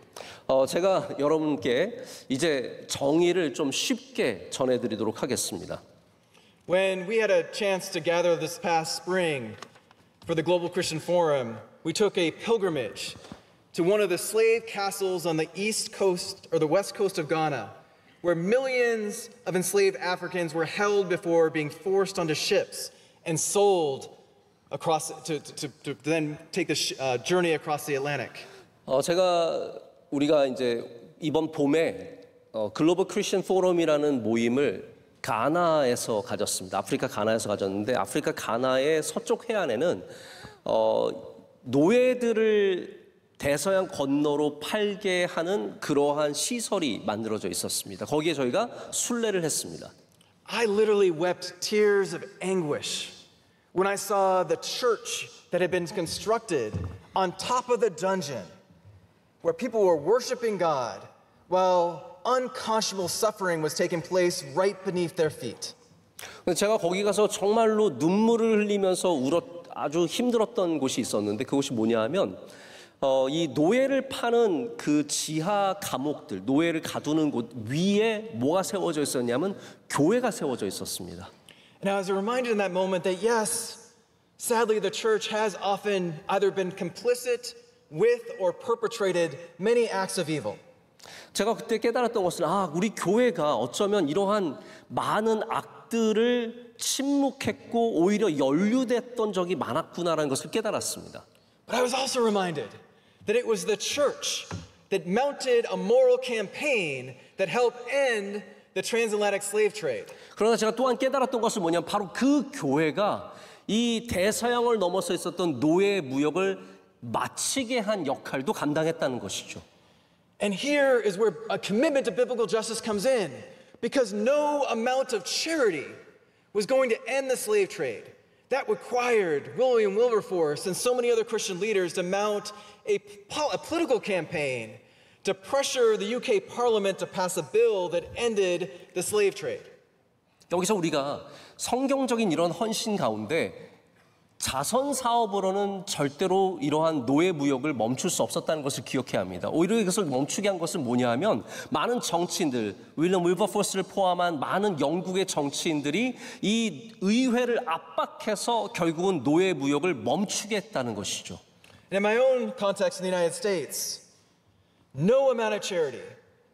제가 여러분께 이제 정의를 좀 쉽게 전해드리도록 하겠습니다.
When we had a chance to gather this past spring for the Global Christian Forum, we took a pilgrimage to one of the slave castles on the east coast or the west coast of Ghana, where millions of enslaved Africans were held before being forced onto ships and sold across to then take the journey across the Atlantic.
우리가 이제 이번 봄에 글로벌 크리스천 포럼이라는 모임을 가나에서 가졌습니다. 아프리카 가나에서 가졌는데 아프리카 가나의 서쪽 해안에는 노예들을 대서양 건너로 팔게 하는 그러한 시설이 만들어져 있었습니다. 거기에 저희가 순례를 했습니다.
I literally wept tears of anguish when I saw the church that had been constructed on top of the dungeon where people were worshiping God while unconscionable suffering was taking place right beneath their feet.
제가 거기 가서 정말로 눈물을 흘리면서 아주 힘들었던 곳이 있었는데 그곳이 뭐냐 하면 이 노예를 파는 그 지하 감옥들, 노예를 가두는 곳 위에 뭐가 세워져 있었냐면 교회가 세워져 있었습니다.
And I was reminded in that moment that yes, sadly the church has often either been complicit with or perpetrated many acts of evil.
제가 그때 깨달았던 것은 우리 교회가 어쩌면 이러한 많은 악들을 침묵했고 오히려 연루됐던 적이 많았구나라는 것을 깨달았습니다.
But I was also reminded that it was the church that mounted a moral campaign that helped end the transatlantic slave trade.
그러나 제가 또한 깨달았던 것은 뭐냐면 바로 그 교회가 이 대서양을 넘어서 있었던 노예 무역을 마치게 한 역할도 감당했다는 것이죠.
And here is where a commitment to biblical justice comes in, because no amount of charity was going to end the slave trade. That required William Wilberforce and so many other Christian leaders to mount a political campaign to pressure the UK Parliament to pass a bill that ended the slave trade.
여기서 우리가 성경적인 이런 헌신 가운데 자선 사업으로는 절대로 이러한 노예 무역을 멈출 수 없었다는 것을 기억해야 합니다. 오히려 이것을 멈추게 한 것은 뭐냐 하면 많은 정치인들, 윌리엄 윌버포스를 포함한 많은 영국의 정치인들이 이 의회를 압박해서 결국은 노예 무역을 멈추게 했다는 것이죠.
In my own context in the United States, no amount of charity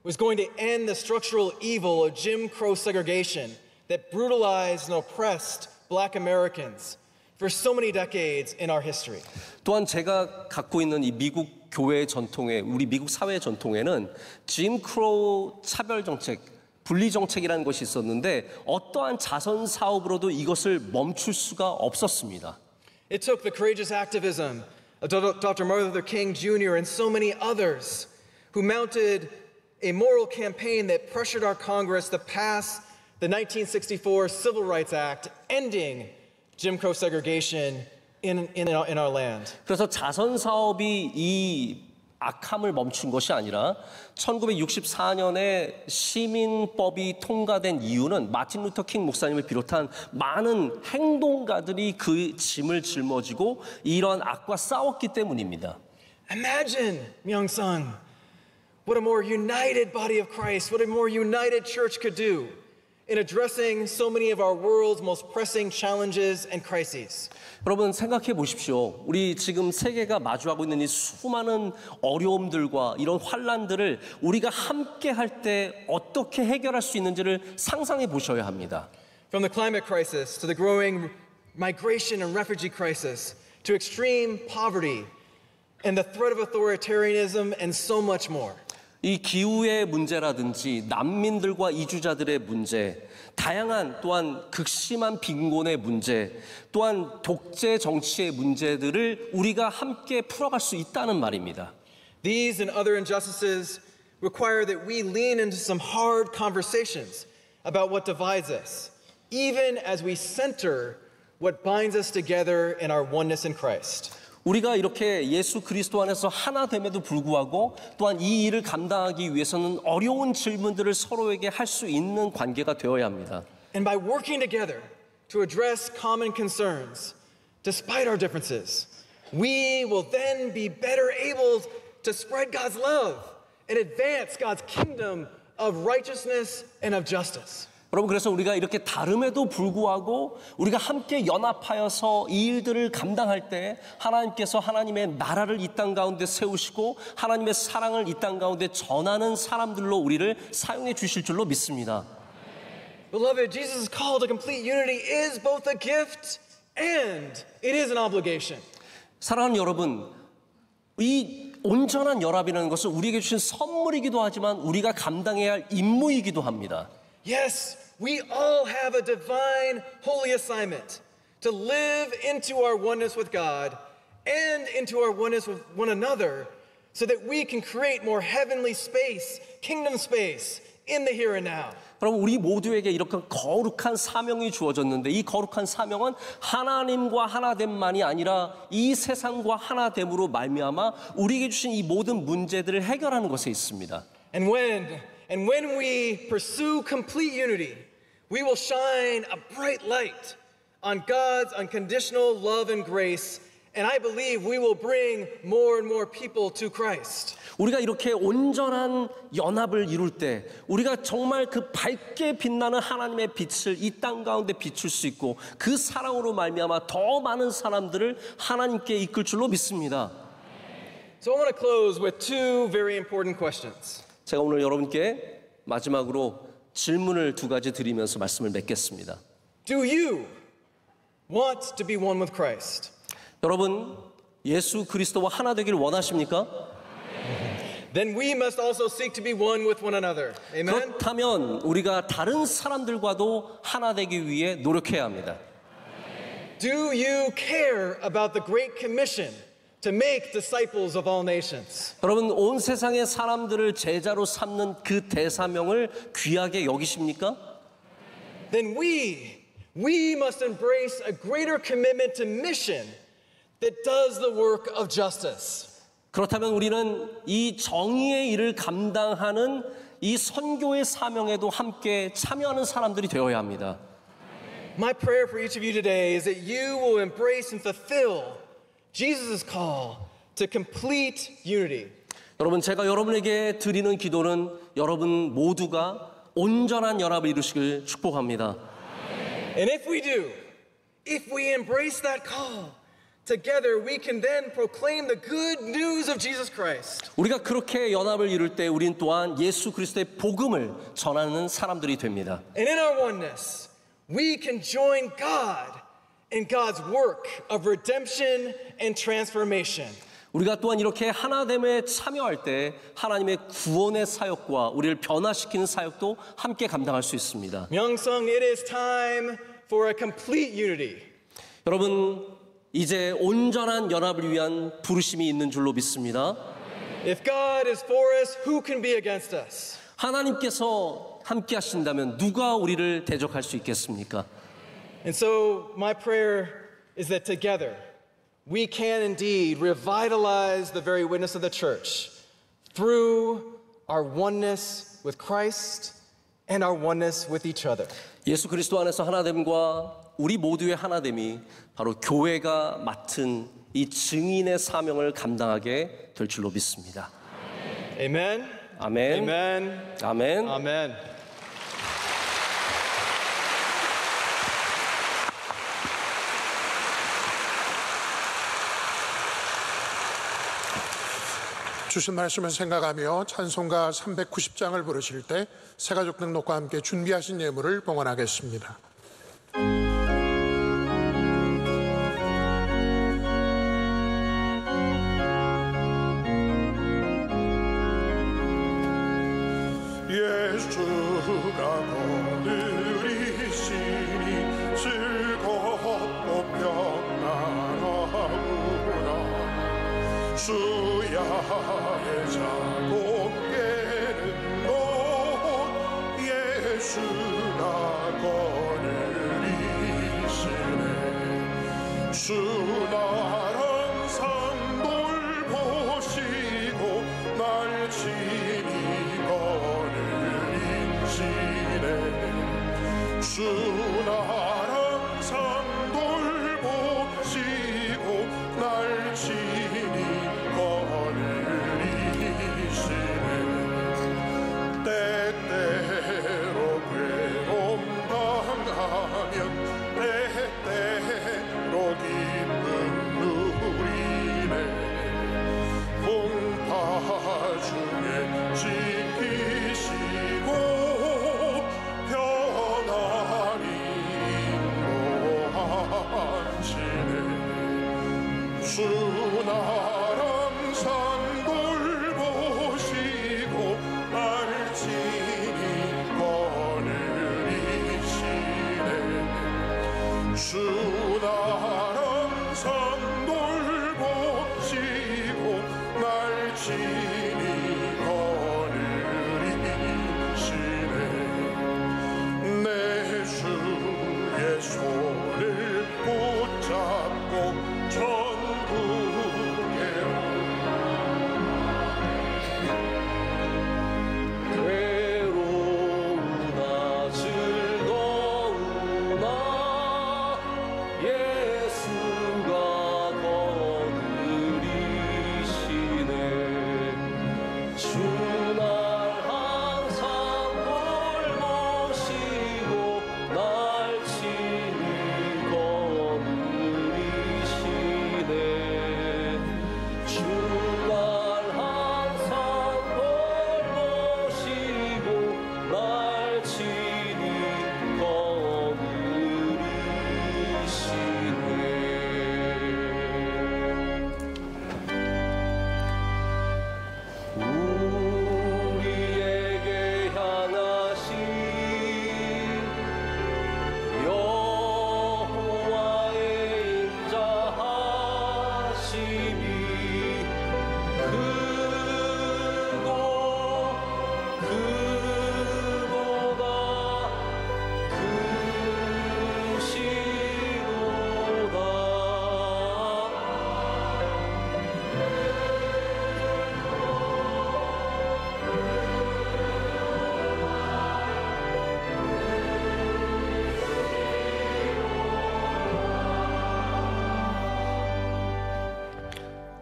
was going to end the structural evil of Jim Crow segregation that brutalized and oppressed Black Americans for so many decades in our history.
또한 제가 갖고 있는 이 미국 교회의 전통에, 우리 미국 사회의 전통에는 짐 크로우 차별 정책, 분리 정책이라는 것이 있었는데 어떠한 자선 사업으로도 이것을 멈출 수가 없었습니다.
It took the courageous activism of Dr. Martin Luther King Jr. and so many others who mounted a moral campaign that pressured our Congress to pass the 1964 Civil Rights Act, ending Jim Crow segregation in our land.
그래서 자선 사업이 이 악함을 멈춘 것이 아니라 1964년에 시민법이 통과된 이유는 마틴 루터 킹 목사님을 비롯한 많은 행동가들이 그 짐을 짊어지고 이러한 악과 싸웠기 때문입니다.
Imagine, Myung-sung, what a more united body of Christ, what a more united church could do in addressing so many of our world's most pressing challenges and crises.
여러분 생각해 보십시오. 우리 지금 세계가 마주하고 있는 이 수많은 어려움들과 이런 환란들을 우리가 함께 할 때 어떻게 해결할 수 있는지를 상상해 보셔야 합니다.
From the climate crisis to the growing migration and refugee crisis to extreme poverty and the threat of authoritarianism and so much more.
이 기후의 문제라든지 난민들과 이주자들의 문제, 다양한 또한 극심한 빈곤의 문제, 또한 독재 정치의 문제들을 우리가 함께 풀어갈 수 있다는 말입니다.
These and other injustices require that we lean into some hard conversations about what divides us, even as we center what binds us together in our oneness in Christ.
우리가 이렇게 예수 그리스도 안에서 하나 됨에도 불구하고 또한 이 일을 감당하기 위해서는 어려운 질문들을 서로에게 할 수 있는 관계가 되어야 합니다.
And by working together to address common concerns, despite our differences, we will then be better able to spread God's love and advance God's kingdom of righteousness and of justice.
여러분 그래서 우리가 이렇게 다름에도 불구하고 우리가 함께 연합하여서 이 일들을 감당할 때 하나님께서 하나님의 나라를 이 땅 가운데 세우시고 하나님의 사랑을 이 땅 가운데 전하는 사람들로 우리를 사용해 주실 줄로 믿습니다.
Beloved, Jesus' call to complete unity is both a gift and it is an obligation.
사랑하는 여러분, 이 온전한 연합이라는 것은 우리에게 주신 선물이기도 하지만 우리가 감당해야 할 임무이기도 합니다.
Yes, we all have a divine holy assignment to live into our oneness with God and into our oneness with one another so that we can create more heavenly space, kingdom space in the here and now.
그럼 우리 모두에게 이렇게 거룩한 사명이 주어졌는데 이 거룩한 사명은 하나님과 하나됨만이 아니라 이 세상과 하나됨으로 말미암아 우리에게 주신 이 모든 문제들을 해결하는 것에 있습니다.
And when we pursue complete unity, we will shine a bright light on God's unconditional love and grace, and I believe we will bring more and more people to Christ.
우리가 이렇게 온전한 연합을 이룰 때 우리가 정말 그 밝게 빛나는 하나님의 빛을 이 땅 가운데 비출 수 있고 그 사랑으로 말미암아 더 많은 사람들을 하나님께 이끌 줄로 믿습니다.
So I want to close with two very important questions.
제가 오늘 여러분께 마지막으로 질문을 두 가지 드리면서 말씀을 맺겠습니다.
Do you want to be one with Christ?
여러분 예수 그리스도와 하나 되기를 원하십니까?
Then we must also seek to be one with one another. Amen?
그렇다면 우리가 다른 사람들과도 하나 되기 위해 노력해야 합니다.
Do you care about the Great Commission to make disciples of all nations?
여러분 온 세상의 사람들을 제자로 삼는 그 대사명을 귀하게 여기십니까?
Then we must embrace a greater commitment to mission that does the work of justice.
그렇다면 우리는 이 정의의 일을 감당하는 이 선교의 사명에도 함께 참여하는 사람들이 되어야 합니다.
My prayer for each of you today is that you will embrace and fulfill Jesus' call to complete unity.
여러분, 제가 여러분에게 드리는 기도는 여러분 모두가 온전한 연합을 이루시길 축복합니다.
And if we do, if we embrace that call, together we can then proclaim the good news of Jesus Christ.
우리가 그렇게 연합을 이룰 때 우린 또한 예수 그리스도의 복음을 전하는 사람들이 됩니다.
And in our oneness, we can join God in God's work of redemption and transformation.
우리가 또한 이렇게 하나됨에 참여할 때 하나님의 구원의 사역과 우리를 변화시키는 사역도 함께 감당할 수 있습니다.
Myeong-sung, it is time for a complete unity.
여러분, 이제 온전한 연합을 위한 부르심이 있는 줄로 믿습니다.
If God is for us, who can be against us?
하나님께서 함께 하신다면 누가 우리를 대적할 수 있겠습니까?
And so my prayer is that together we can indeed revitalize the very witness of the church through our oneness with Christ and our oneness with each other.
예수 그리스도 안에서 하나됨과 우리 모두의 하나됨이 바로 교회가 맡은 이 증인의 사명을 감당하게 될 줄로 믿습니다.
Amen.
아멘.
Amen.
아멘.
Amen.
주신 말씀을 생각하며 찬송가 390장을 부르실 때 새가족 등록과 함께 준비하신 예물을 봉헌하겠습니다. 예수가 거느리시니 즐겁고 평안하구나. 수야의 자곡계는 곳 예수가 거느리시네. 수나랑 산돌 보시고 날 친히 거느리시네. 수나랑 산돌 보시고 날 친히 거느리시네. 때때로 괴로움 당하면 때때로 기쁨 누리네. 풍파 중에 지키시고 평안히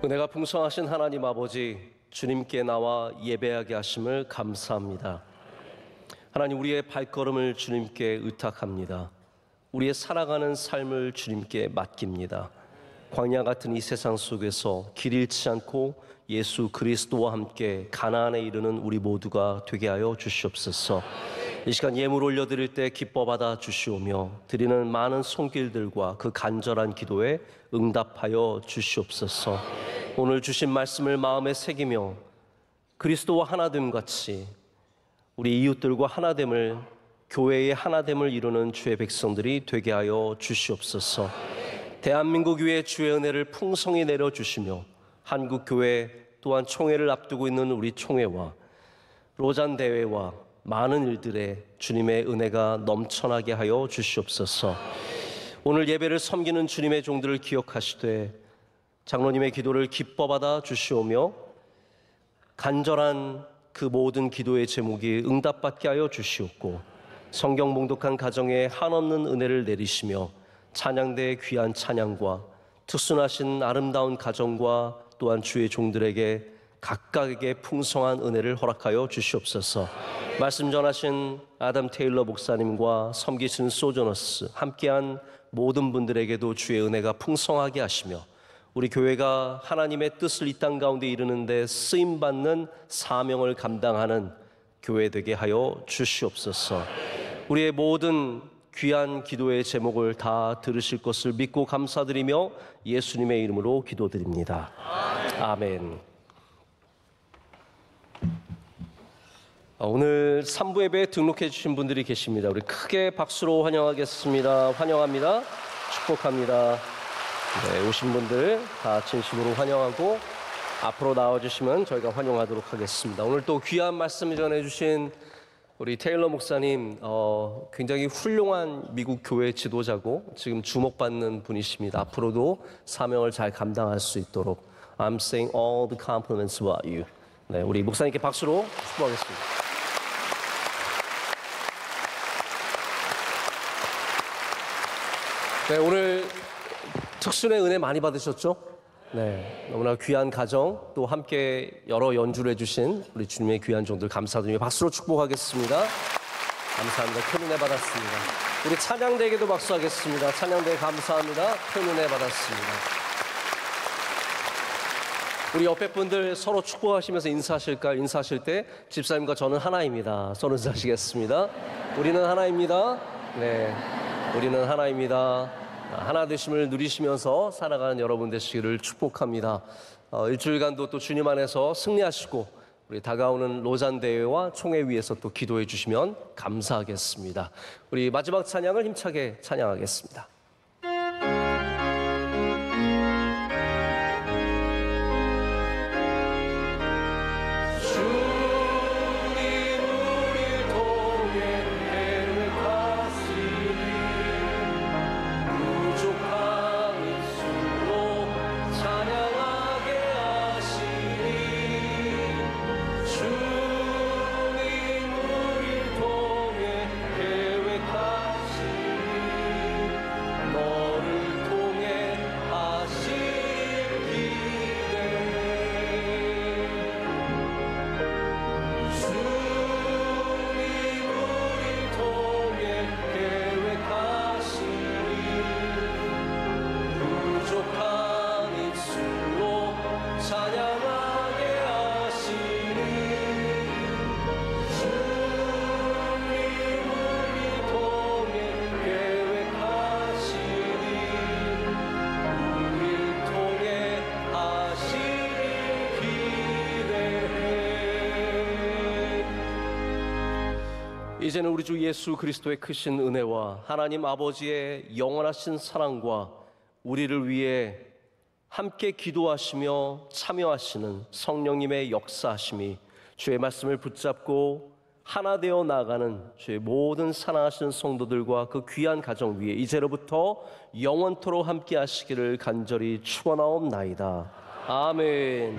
은혜가 풍성하신 하나님 아버지, 주님께 나와 예배하게 하심을 감사합니다. 하나님, 우리의 발걸음을 주님께 의탁합니다. 우리의 살아가는 삶을 주님께 맡깁니다. 광야 같은 이 세상 속에서 길 잃지 않고 예수 그리스도와 함께 가나안에 이르는 우리 모두가 되게 하여 주시옵소서. 이 시간 예물 올려드릴 때 기뻐 받아 주시오며 드리는 많은 손길들과 그 간절한 기도에 응답하여 주시옵소서. 오늘 주신 말씀을 마음에 새기며 그리스도와 하나됨 같이 우리 이웃들과 하나됨을, 교회의 하나됨을 이루는 주의 백성들이 되게 하여 주시옵소서. 대한민국 위에 주의 은혜를 풍성히 내려주시며 한국교회 또한 총회를 앞두고 있는 우리 총회와 로잔 대회와 많은 일들에 주님의 은혜가 넘쳐나게 하여 주시옵소서. 오늘 예배를 섬기는 주님의 종들을 기억하시되 장로님의 기도를 기뻐 받아 주시오며 간절한 그 모든 기도의 제목이 응답받게 하여 주시옵고 성경 봉독한 가정에 한없는 은혜를 내리시며 찬양대의 귀한 찬양과 특순하신 아름다운 가정과 또한 주의 종들에게 각각에게 풍성한 은혜를 허락하여 주시옵소서. 말씀 전하신 아담 테일러 목사님과 섬기신 소저너스 함께한 모든 분들에게도 주의 은혜가 풍성하게 하시며 우리 교회가 하나님의 뜻을 이 땅 가운데 이루는데 쓰임받는 사명을 감당하는 교회 되게 하여 주시옵소서. 우리의 모든 귀한 기도의 제목을 다 들으실 것을 믿고 감사드리며 예수님의 이름으로 기도드립니다. 아멘. 오늘 3부 예배에 등록해 주신 분들이 계십니다. 우리 크게 박수로 환영하겠습니다. 환영합니다. 축복합니다. 네, 오신 분들 다 진심으로 환영하고 앞으로 나와주시면 저희가 환영하도록 하겠습니다. 오늘 또 귀한 말씀을 전해주신 우리 테일러 목사님, 굉장히 훌륭한 미국 교회 지도자고 지금 주목받는 분이십니다. 앞으로도 사명을 잘 감당할 수 있도록 I'm saying all the compliments about you. 네, 우리 목사님께 박수로 축복하겠습니다. 네, 오늘 특순의 은혜 많이 받으셨죠? 네, 너무나 귀한 가정 또 함께 여러 연주를 해주신 우리 주님의 귀한 종들 감사드리며 박수로 축복하겠습니다. 감사합니다. 큰 은혜 받았습니다. 우리 찬양대에게도 박수하겠습니다. 찬양대 감사합니다. 큰 은혜 받았습니다. 우리 옆에 분들 서로 축복하시면서 인사하실 때 집사님과 저는 하나입니다. 서로 인사하시겠습니다. 우리는 하나입니다. 네, 우리는 하나입니다. 하나 되심을 누리시면서 살아가는 여러분 되시기를 축복합니다. 일주일간도 또 주님 안에서 승리하시고 우리 다가오는 로잔 대회와 총회 위에서 또 기도해 주시면 감사하겠습니다. 우리 마지막 찬양을 힘차게 찬양하겠습니다. 이제는 우리 주 예수 그리스도의 크신 은혜와 하나님 아버지의 영원하신 사랑과 우리를 위해 함께 기도하시며 참여하시는 성령님의 역사하심이 주의 말씀을 붙잡고 하나 되어 나아가는 주의 모든 사랑하시는 성도들과 그 귀한 가정 위에 이제로부터 영원토록 함께 하시기를 간절히 축원하옵나이다. 아멘.